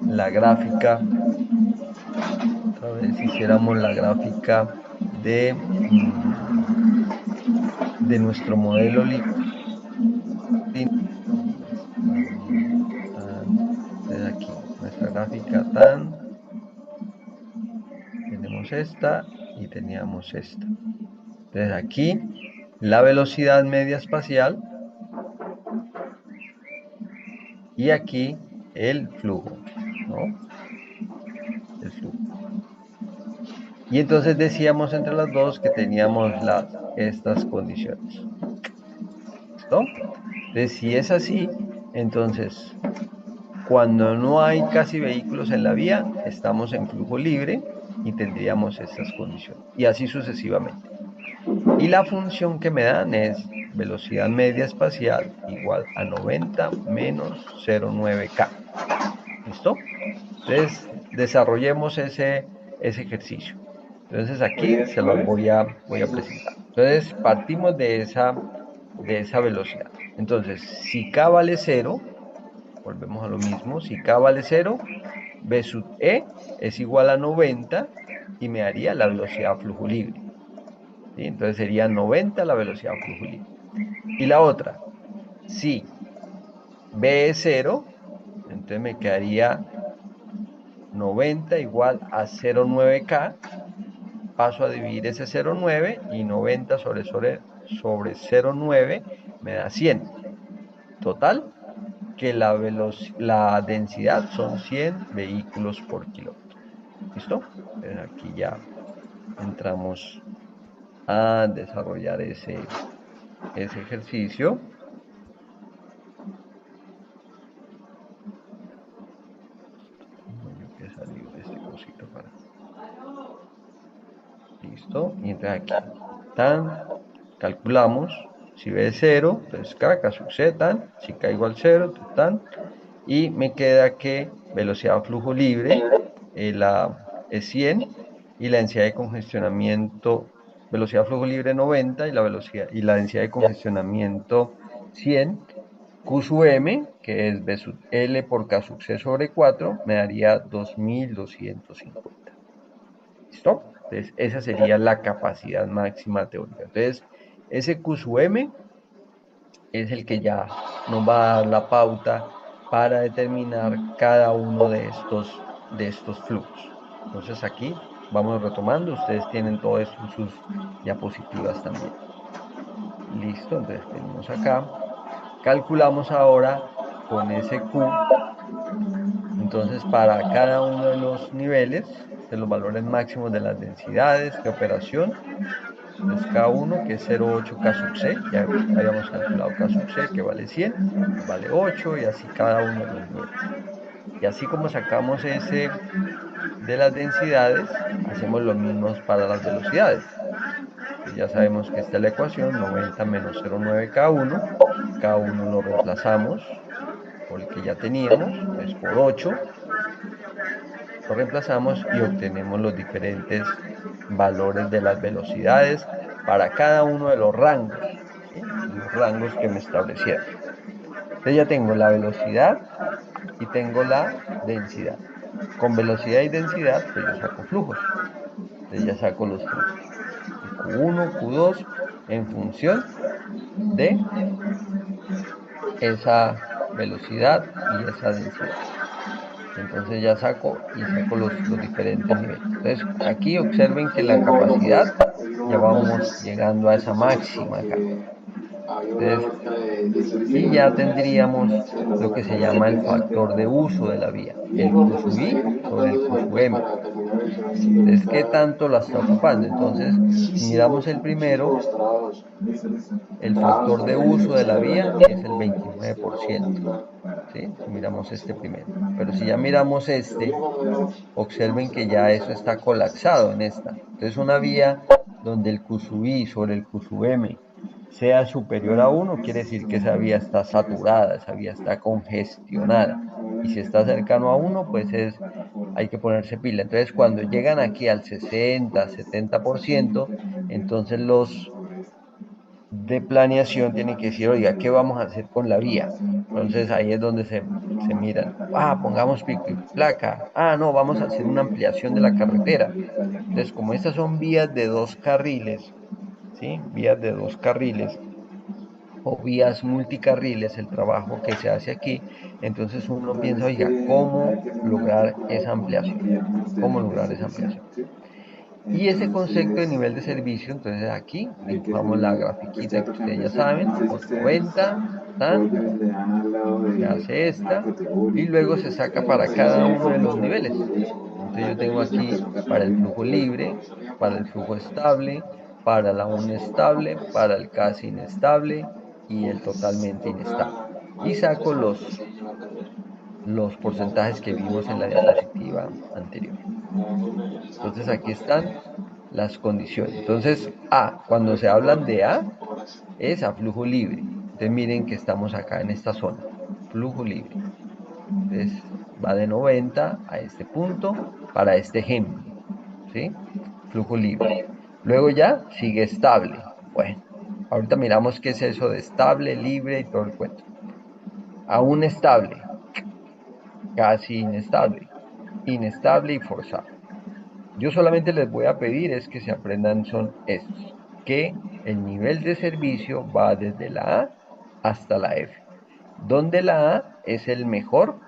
la gráfica, otra vez hiciéramos la gráfica de nuestro modelo lineal, desde aquí, nuestra gráfica tenemos esta y teníamos esta. Entonces aquí la velocidad media espacial y aquí el flujo, ¿no? El flujo. Y entonces decíamos entre las dos que teníamos estas condiciones. ¿Listo? Entonces, si es así, entonces cuando no hay casi vehículos en la vía, estamos en flujo libre y tendríamos estas condiciones. Y así sucesivamente. Y la función que me dan es velocidad media espacial igual a 90 menos 0,9K. ¿Listo? Entonces, desarrollemos ese ejercicio. Entonces, aquí se los voy a presentar. Entonces, partimos de esa velocidad. Entonces, si K vale 0, volvemos a lo mismo. Si K vale 0, B sub E es igual a 90 y me daría la velocidad flujo libre. ¿Sí? Entonces sería 90 la velocidad flujo libre. Y la otra, si B es 0, entonces me quedaría 90 igual a 0,9K. Paso a dividir ese 0,9 y 90 sobre 0,9 me da 100. Total, que la densidad son 100 vehículos por kilómetro. ¿Listo? Entonces aquí ya entramos a desarrollar ese ejercicio. Yo que he salido de este cosito para. Listo. Y entonces aquí. Calculamos. Si B es 0, entonces K sub C, si K igual 0, tan. Y me queda que velocidad flujo libre es 100 y la densidad de congestionamiento, velocidad flujo libre 90 y la densidad de congestionamiento 100. Q sub M, que es B sub L por K sub C sobre 4, me daría 2250. ¿Listo? Entonces, esa sería la capacidad máxima teórica. Entonces, ese Q sub M es el que ya nos va a dar la pauta para determinar cada uno de estos flujos. Entonces, aquí vamos retomando. Ustedes tienen todo esto en sus diapositivas también. Listo, entonces tenemos acá. Calculamos ahora con ese Q. Entonces, para cada uno de los niveles, de los valores máximos de las densidades de operación, entonces K1, que es 0,8 K sub C, ya habíamos calculado K sub C, que vale 100, vale 8, y así cada uno de los niveles. Y así como sacamos ese de las densidades, hacemos lo mismo para las velocidades. Entonces ya sabemos que esta es la ecuación, 90 menos 0,9 K1, K1 lo reemplazamos por el que ya teníamos, es por 8, lo reemplazamos y obtenemos los diferentes valores de las velocidades para cada uno de los rangos, ¿sí? Los rangos que me establecieron. Entonces ya tengo la velocidad y tengo la densidad. Con velocidad y densidad, pues yo saco flujos. Entonces ya saco los flujos. Q1, Q2, en función de esa velocidad y esa densidad. Entonces ya saco los diferentes niveles. Entonces aquí observen que la capacidad ya vamos llegando a esa máxima acá. Entonces, y ya tendríamos lo que se llama el factor de uso de la vía, el Q sub I sobre el Q sub M. Entonces, ¿qué tanto la está ocupando? Entonces, si miramos el primero, el factor de uso de la vía es el 29%. ¿Sí? Si miramos este primero. Pero si ya miramos este, observen que ya eso está colapsado en esta. Entonces, una vía donde el Q sub I sobre el Q sub M sea superior a 1, quiere decir que esa vía está saturada, esa vía está congestionada. Y si está cercano a 1, pues hay que ponerse pila. Entonces, cuando llegan aquí al 60, 70%, entonces los de planeación tienen que decir, oiga, ¿qué vamos a hacer con la vía? Entonces ahí es donde se miran, pongamos pico y placa, no, vamos a hacer una ampliación de la carretera. Entonces, como estas son vías de 2 carriles, ¿sí? Vías de 2 carriles o vías multicarriles, el trabajo que se hace aquí, entonces uno piensa, oiga, ¿cómo lograr esa ampliación? ¿Cómo lograr esa ampliación? Y ese concepto de nivel de servicio, entonces aquí dibujamos la grafiquita que ustedes ya saben, por 90, se hace esta, y luego se saca para cada uno de los niveles. Entonces yo tengo aquí para el flujo libre, para el flujo estable, para la inestable, para el casi inestable y el totalmente inestable. Y saco los porcentajes que vimos en la diapositiva anterior. Entonces aquí están las condiciones. Entonces, cuando se hablan de A, es a flujo libre. Entonces miren que estamos acá en esta zona, flujo libre. Entonces va de 90 a este punto para este ejemplo, ¿sí? Flujo libre. Luego ya sigue estable. Bueno, ahorita miramos qué es eso de estable, libre y todo el cuento. Aún estable, casi inestable, inestable y forzado. Yo solamente les voy a pedir es que se aprendan son estos, que el nivel de servicio va desde la A hasta la F, donde la A es el mejor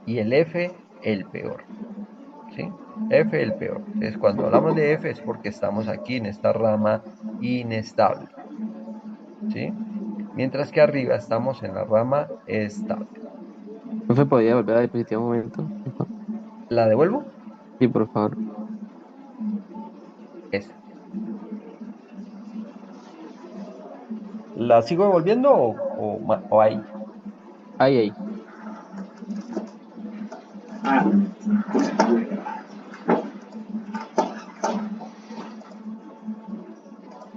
y el F el peor, ¿sí? F el peor. Entonces, cuando hablamos de F es porque estamos aquí en esta rama inestable, ¿sí? Mientras que arriba estamos en la rama estable. ¿No se podía volver a la diapositiva un momento? ¿La devuelvo? Sí, por favor. Esta. ¿La sigo devolviendo o ahí? Ahí.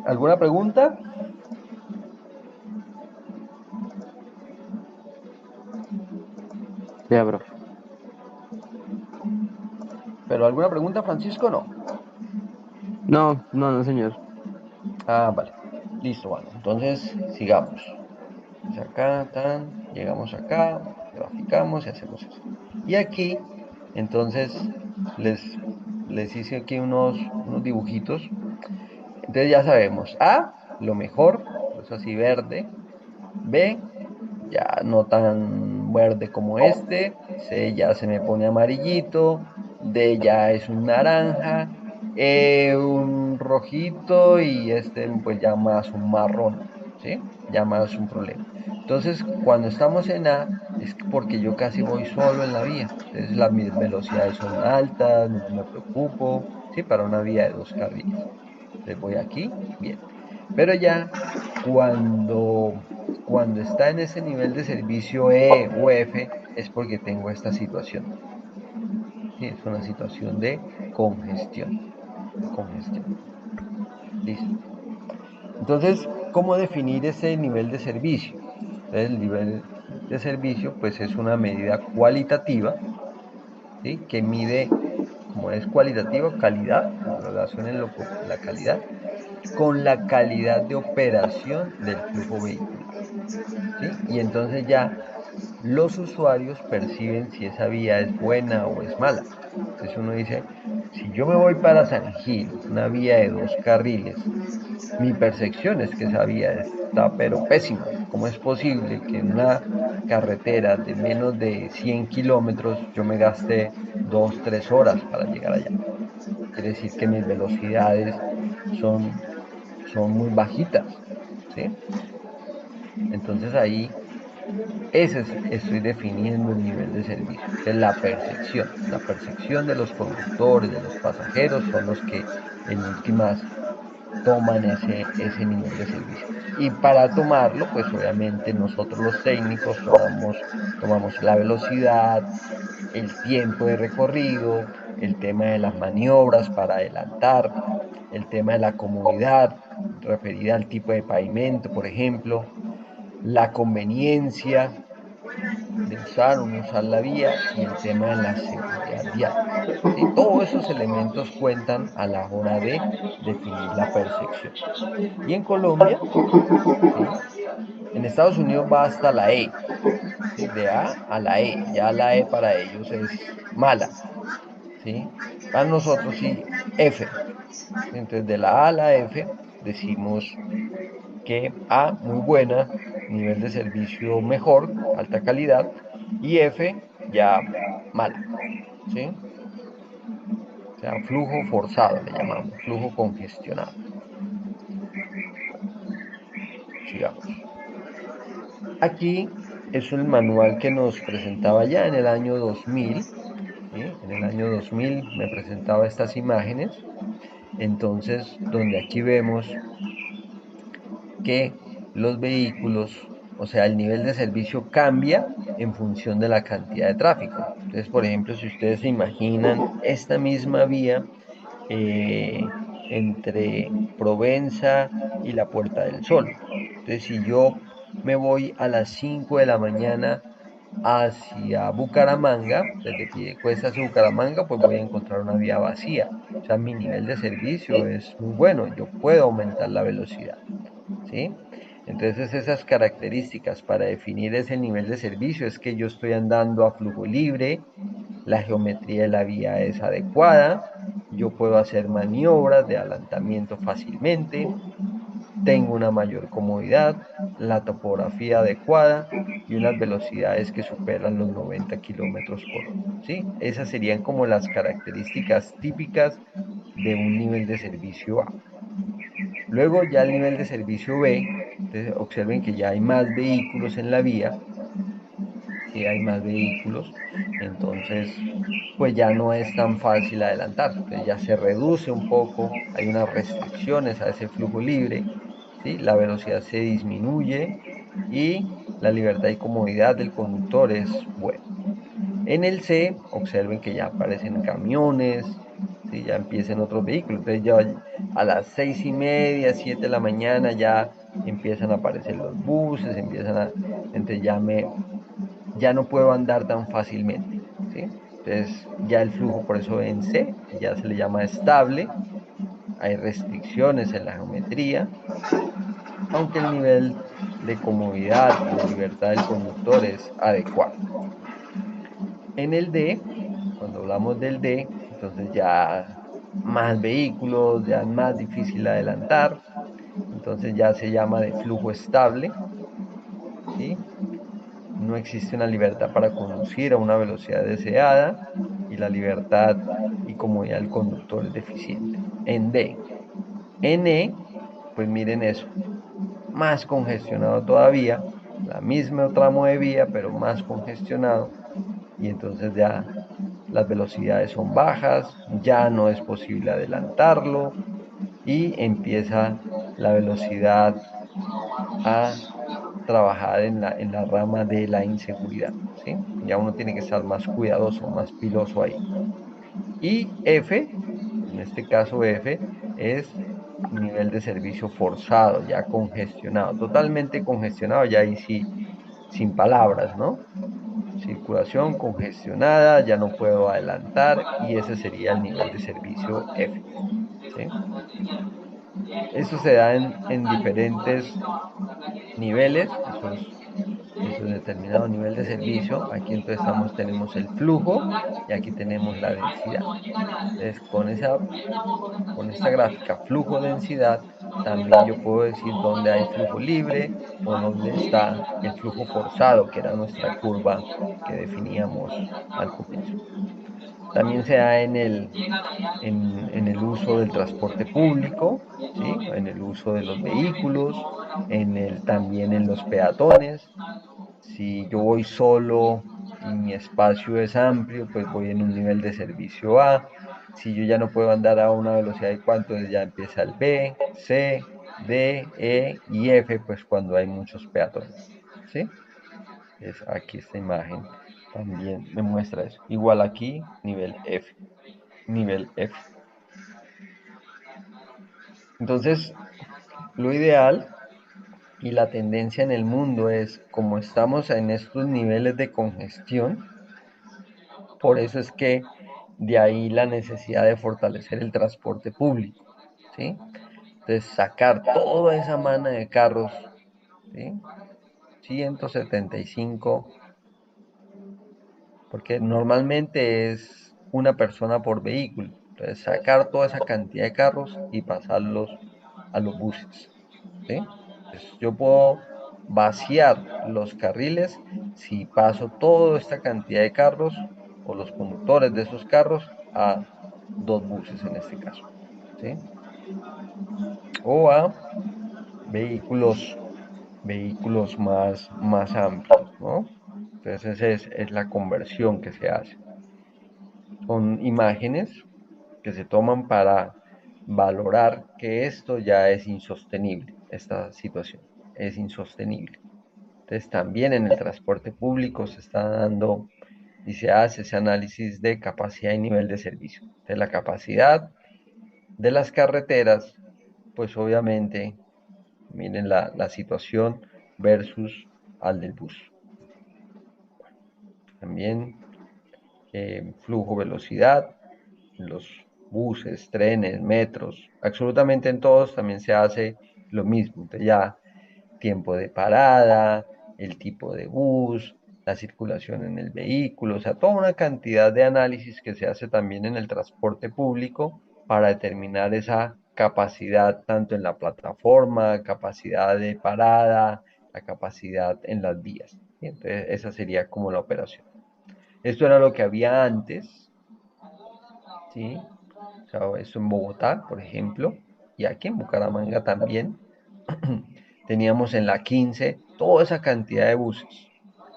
¿Alguna pregunta? Ya, bro. ¿Pero alguna pregunta, Francisco? No. No, señor. Ah, vale. Listo, bueno. Entonces, sigamos. Pues acá, llegamos acá, graficamos y hacemos eso. Y aquí, entonces, les, les hice aquí unos dibujitos. Entonces ya sabemos. A, lo mejor, pues así verde. B, ya no tan verde como este. C, ya se me pone amarillito. D, ya es un naranja. E, un rojito. Y este, pues ya más un marrón. ¿Sí? Ya más un problema. Entonces, cuando estamos en A, es porque yo casi voy solo en la vía. Entonces, mis velocidades son altas, no me preocupo. ¿Sí? Para una vía de 2 carriles. Entonces, voy aquí, bien. Pero ya cuando está en ese nivel de servicio E o F es porque tengo esta situación. ¿Sí? Es una situación de congestión. Listo. Entonces, ¿cómo definir ese nivel de servicio? Entonces, el nivel de servicio pues es una medida cualitativa, ¿sí? Que mide, como es cualitativa, calidad, en relación en la calidad, con la calidad de operación del flujo vehicular. ¿Sí? Y entonces ya los usuarios perciben si esa vía es buena o es mala. Entonces uno dice, si yo me voy para San Gil, una vía de 2 carriles, mi percepción es que esa vía está pero pésima. ¿Cómo es posible que en una carretera de menos de 100 kilómetros yo me gaste 2, 3 horas para llegar allá? Quiere decir que mis velocidades son muy bajitas, ¿sí? Entonces ahí estoy definiendo el nivel de servicio. Es la percepción de los conductores, de los pasajeros, son los que en últimas toman ese nivel de servicio. Y para tomarlo, pues obviamente nosotros los técnicos tomamos la velocidad, el tiempo de recorrido, el tema de las maniobras para adelantar, el tema de la comodidad referida al tipo de pavimento, por ejemplo, la conveniencia de usar o no usar la vía y el tema de la seguridad vial. ¿Sí? Todos esos elementos cuentan a la hora de definir la percepción. Y en Colombia, ¿sí? En Estados Unidos va hasta la E, ¿sí? De A a la E. Ya la E para ellos es mala, ¿sí? Para nosotros sí, F. Entonces de la A a la F decimos que A, muy buena, nivel de servicio mejor, alta calidad, y F, ya mala, ¿sí? O sea, flujo forzado le llamamos, flujo congestionado. Sigamos. Aquí es el manual que nos presentaba ya en el año 2000, ¿sí? En el año 2000 me presentaba estas imágenes, entonces donde aquí vemos que los vehículos, o sea, el nivel de servicio cambia en función de la cantidad de tráfico. Entonces, por ejemplo, si ustedes se imaginan esta misma vía entre Provenza y la Puerta del Sol. Entonces, si yo me voy a las 5 de la mañana hacia Bucaramanga, desde Piedecuesta hacia Bucaramanga, pues voy a encontrar una vía vacía. O sea, mi nivel de servicio es muy bueno, yo puedo aumentar la velocidad. ¿Sí? Entonces esas características para definir ese nivel de servicio es que yo estoy andando a flujo libre, la geometría de la vía es adecuada, yo puedo hacer maniobras de adelantamiento fácilmente, tengo una mayor comodidad, la topografía adecuada y unas velocidades que superan los 90 kilómetros por hora. ¿Sí? Esas serían como las características típicas de un nivel de servicio A. Luego ya el nivel de servicio B, entonces observen que ya hay más vehículos en la vía, si hay más vehículos, entonces pues ya no es tan fácil adelantar, entonces ya se reduce un poco, hay unas restricciones a ese flujo libre, ¿sí? La velocidad se disminuye y la libertad y comodidad del conductor es buena. En el C, observen que ya aparecen camiones, ¿sí? Ya empiezan otros vehículos. Entonces ya a las 6:30, 7 de la mañana ya empiezan a aparecer los buses, entonces ya no puedo andar tan fácilmente, ¿sí? Entonces ya el flujo por eso en C ya se le llama estable, hay restricciones en la geometría, aunque el nivel de comodidad y de libertad del conductor es adecuado. En el D, cuando hablamos del D, entonces ya más vehículos, ya es más difícil adelantar, entonces ya se llama de flujo estable, ¿sí? No existe una libertad para conducir a una velocidad deseada y la libertad y comodidad del conductor es deficiente. En D. En E, pues miren eso, más congestionado todavía, la misma tramo de vía, pero más congestionado, y entonces ya las velocidades son bajas, ya no es posible adelantarlo y empieza la velocidad a trabajar en la rama de la inseguridad, ¿sí? Ya uno tiene que estar más cuidadoso, más piloso ahí. Y F, en este caso F, es nivel de servicio forzado, ya congestionado, totalmente congestionado, ya ahí sí, sin palabras, ¿no? Circulación congestionada, ya no puedo adelantar y ese sería el nivel de servicio F, ¿sí? Eso se da en diferentes niveles, eso es determinado nivel de servicio. Aquí entonces tenemos el flujo y aquí tenemos la densidad. Entonces con esta gráfica flujo-densidad, también yo puedo decir dónde hay flujo libre o dónde está el flujo forzado, que era nuestra curva que definíamos al comienzo. También se da en el uso del transporte público, ¿sí? En el uso de los vehículos, también en los peatones. Si yo voy solo y mi espacio es amplio, pues voy en un nivel de servicio A. Si yo ya no puedo andar a una velocidad de cuánto, entonces ya empieza el B, C, D, E y F, pues cuando hay muchos peatones, ¿sí? Aquí esta imagen también me muestra eso. Igual aquí, nivel F, nivel F. Entonces, lo ideal y la tendencia en el mundo es, como estamos en estos niveles de congestión, por eso es que de ahí la necesidad de fortalecer el transporte público, ¿sí? Entonces, sacar toda esa mano de carros, ¿sí? 175, porque normalmente es una persona por vehículo. Entonces, sacar toda esa cantidad de carros y pasarlos a los buses, ¿sí? Entonces, yo puedo vaciar los carriles si paso toda esta cantidad de carros o los conductores de esos carros a dos buses en este caso, ¿sí? O a vehículos, vehículos más amplios, ¿no? Entonces esa es la conversión que se hace. Son imágenes que se toman para valorar que esto ya es insostenible, esta situación es insostenible. Entonces también en el transporte público se está dando y se hace ese análisis de capacidad y nivel de servicio. Entonces la capacidad de las carreteras, pues obviamente, miren la situación versus al del bus. También flujo, velocidad, los buses, trenes, metros, absolutamente en todos también se hace lo mismo. Entonces ya tiempo de parada, el tipo de bus, la circulación en el vehículo, o sea, toda una cantidad de análisis que se hace también en el transporte público para determinar esa capacidad tanto en la plataforma, capacidad de parada, la capacidad en las vías. Entonces, esa sería como la operación. Esto era lo que había antes, ¿sí? O sea, esto en Bogotá, por ejemplo, y aquí en Bucaramanga también. Teníamos en la 15 toda esa cantidad de buses.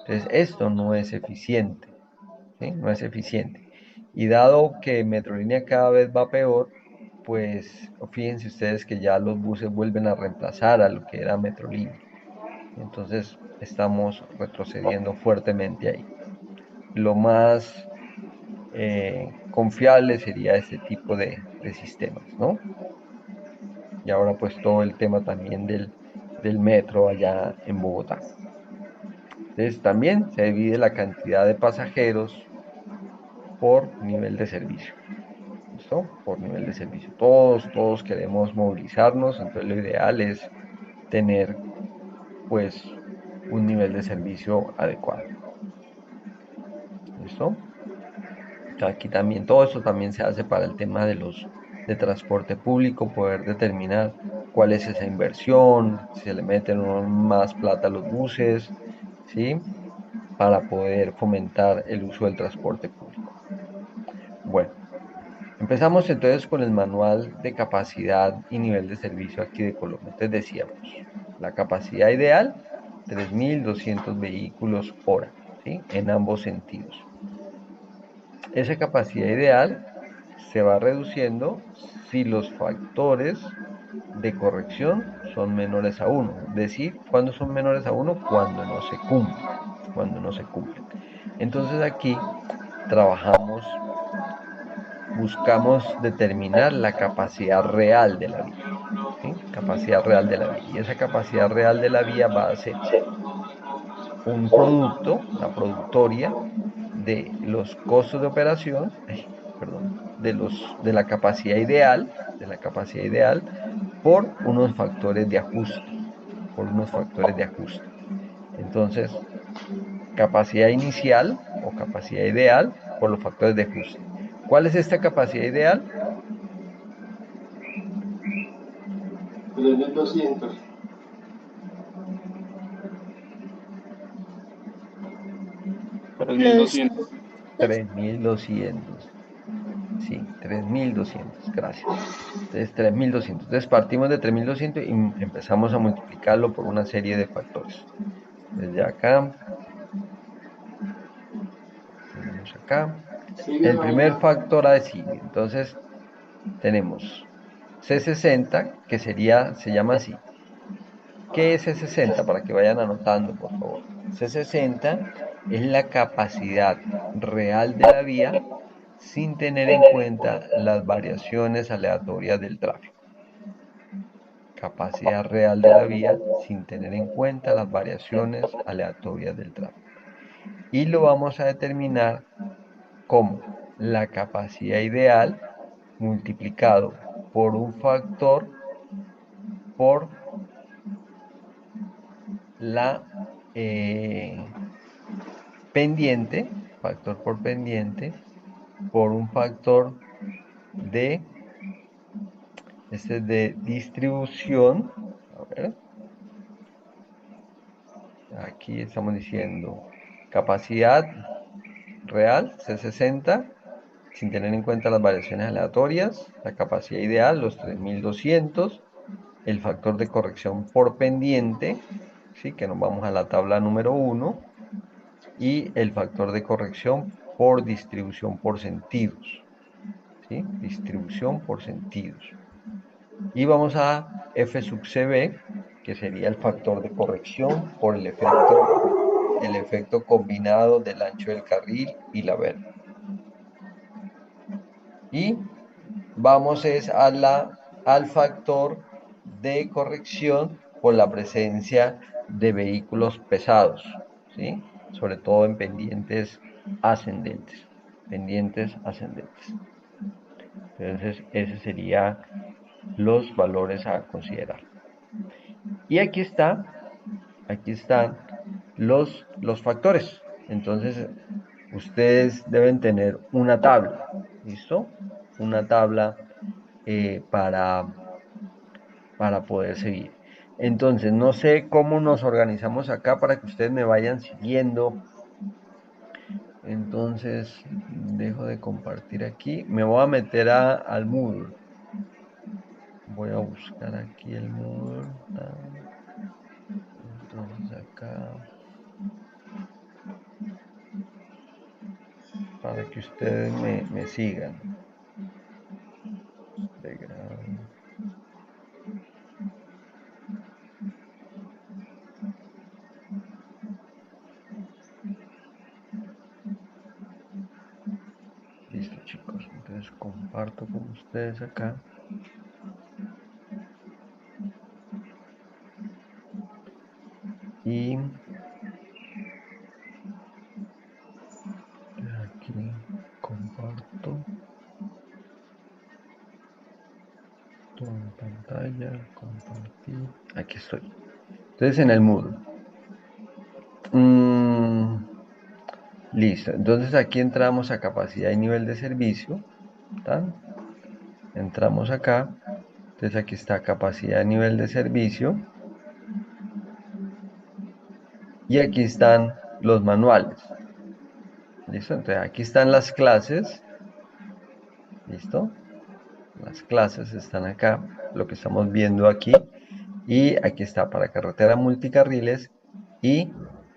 Entonces, esto no es eficiente, ¿sí? No es eficiente. Y dado que Metrolínea cada vez va peor, pues fíjense ustedes que ya los buses vuelven a reemplazar a lo que era Metrolínea. Entonces estamos retrocediendo fuertemente ahí. Lo más confiable sería este tipo de sistemas, ¿no? Y ahora pues todo el tema también del metro allá en Bogotá. Entonces también se divide la cantidad de pasajeros por nivel de servicio. ¿Listo? Por nivel de servicio. Todos queremos movilizarnos, entonces lo ideal es tener pues un nivel de servicio adecuado. ¿Listo? Aquí también, todo eso también se hace para el tema de transporte público, poder determinar cuál es esa inversión, si se le meten más plata a los buses, ¿sí? Para poder fomentar el uso del transporte público. Bueno, empezamos entonces con el manual de capacidad y nivel de servicio aquí de Colombia. Entonces decíamos, la capacidad ideal, 3.200 vehículos hora, ¿sí? En ambos sentidos. Esa capacidad ideal se va reduciendo si los factores de corrección son menores a 1. Es decir, ¿cuándo son menores a 1? Cuando no se cumplen. Cuando no se cumplen. Entonces aquí trabajamos, buscamos determinar la capacidad real de la vía. ¿Sí? Capacidad real de la vía. Y esa capacidad real de la vía va a ser un producto, una productoria de los costos de operación, perdón, de la capacidad ideal por unos factores de ajuste, por unos factores de ajuste. Entonces, capacidad inicial o capacidad ideal por los factores de ajuste. ¿Cuál es esta capacidad ideal? 3.200. Los 3.200. Sí, 3.200, gracias. Entonces, 3.200. Entonces, partimos de 3.200 y empezamos a multiplicarlo por una serie de factores. Desde acá, tenemos acá. El primer factor así. Entonces, tenemos C60, que se llama así. ¿Qué es C60? Para que vayan anotando, por favor. C60 es la capacidad real de la vía sin tener en cuenta las variaciones aleatorias del tráfico. Capacidad real de la vía sin tener en cuenta las variaciones aleatorias del tráfico. Y lo vamos a determinar como la capacidad ideal multiplicado por un factor por la pendiente, factor por pendiente, por un factor de, de distribución. A ver, aquí estamos diciendo capacidad real, C60, sin tener en cuenta las variaciones aleatorias, la capacidad ideal, los 3.200, el factor de corrección por pendiente, ¿sí? Que nos vamos a la tabla número 1, y el factor de corrección por distribución por sentidos, ¿sí? Distribución por sentidos. Y vamos a F sub CB, que sería el factor de corrección por el efecto combinado del ancho del carril y la verga. Y vamos al factor de corrección por la presencia de vehículos pesados, ¿sí? Sobre todo en pendientes ascendentes, Entonces, ese serían los valores a considerar. Y aquí están los factores. Entonces, ustedes deben tener una tabla, ¿listo? Una tabla para poder seguir. Entonces, no sé cómo nos organizamos acá para que ustedes me vayan siguiendo. Entonces, dejo de compartir aquí. Me voy a meter al Moodle. Voy a buscar aquí el Moodle. Entonces, acá. Para que ustedes me sigan. comparto con ustedes acá. Y aquí comparto todo en pantalla, compartir. Aquí estoy. Entonces en el Moodle. Listo. Entonces aquí entramos a capacidad y nivel de servicio. ¿Tan? Entramos acá. Entonces aquí está capacidad y nivel de servicio. Y aquí están los manuales. ¿Listo? Entonces aquí están las clases. ¿Listo? Las clases están acá, lo que estamos viendo aquí. Y aquí está para carretera multicarriles y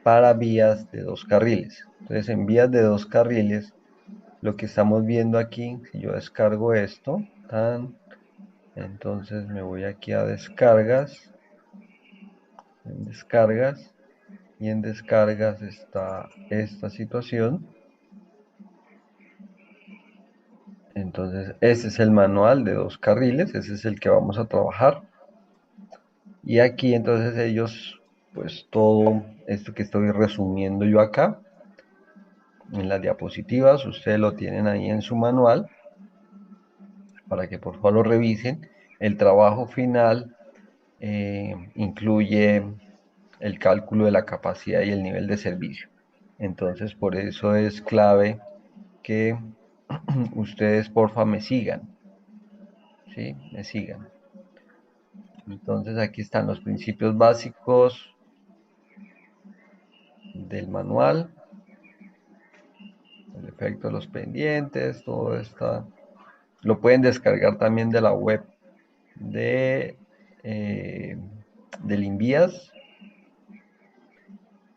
para vías de 2 carriles. Entonces en vías de 2 carriles, lo que estamos viendo aquí, si yo descargo esto, entonces me voy aquí a descargas, en descargas, y en descargas está esta situación. Entonces este es el manual de 2 carriles, ese es el que vamos a trabajar. Y aquí entonces ellos, pues todo esto que estoy resumiendo yo acá, en las diapositivas, ustedes lo tienen ahí en su manual, para que por favor lo revisen. El trabajo final incluye el cálculo de la capacidad y el nivel de servicio. Entonces por eso es clave que ustedes porfa me sigan, ¿sí? Me sigan. Entonces aquí están los principios básicos del manual, el efecto de los pendientes, todo esto. Lo pueden descargar también de la web del Invías.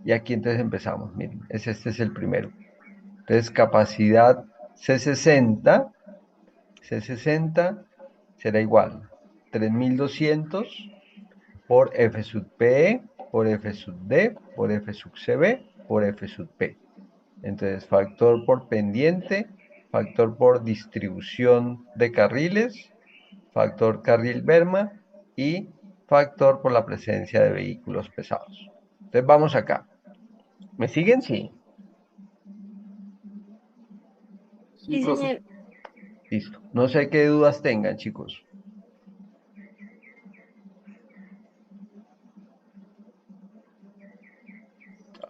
Y aquí entonces empezamos. Miren, este es el primero. Entonces capacidad C60 será igual 3200 por F sub P por F sub D por F sub CB por F sub P. Entonces factor por pendiente, factor por distribución de carriles, factor carril berma y factor por la presencia de vehículos pesados. Entonces vamos acá. ¿Me siguen? Sí. Sí, Sí, profe. señor. Listo. No sé qué dudas tengan, chicos.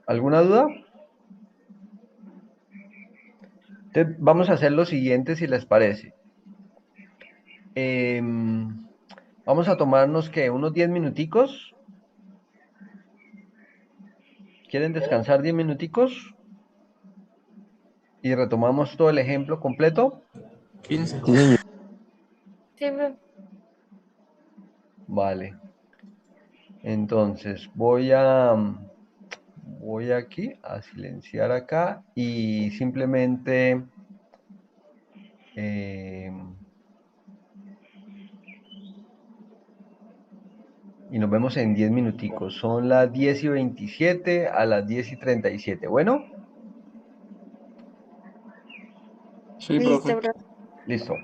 ¿Alguna duda? Entonces, vamos a hacer lo siguiente si les parece. Vamos a tomarnos que unos 10 minuticos. ¿Quieren descansar 10 minuticos? Y retomamos todo el ejemplo completo. 15. Sí, señor. Siempre. Vale. Entonces voy aquí a silenciar acá y simplemente y nos vemos en 10 minuticos. Son las 10:27 a las 10:37. Bueno, Sí, Listo, profe. bro. listo.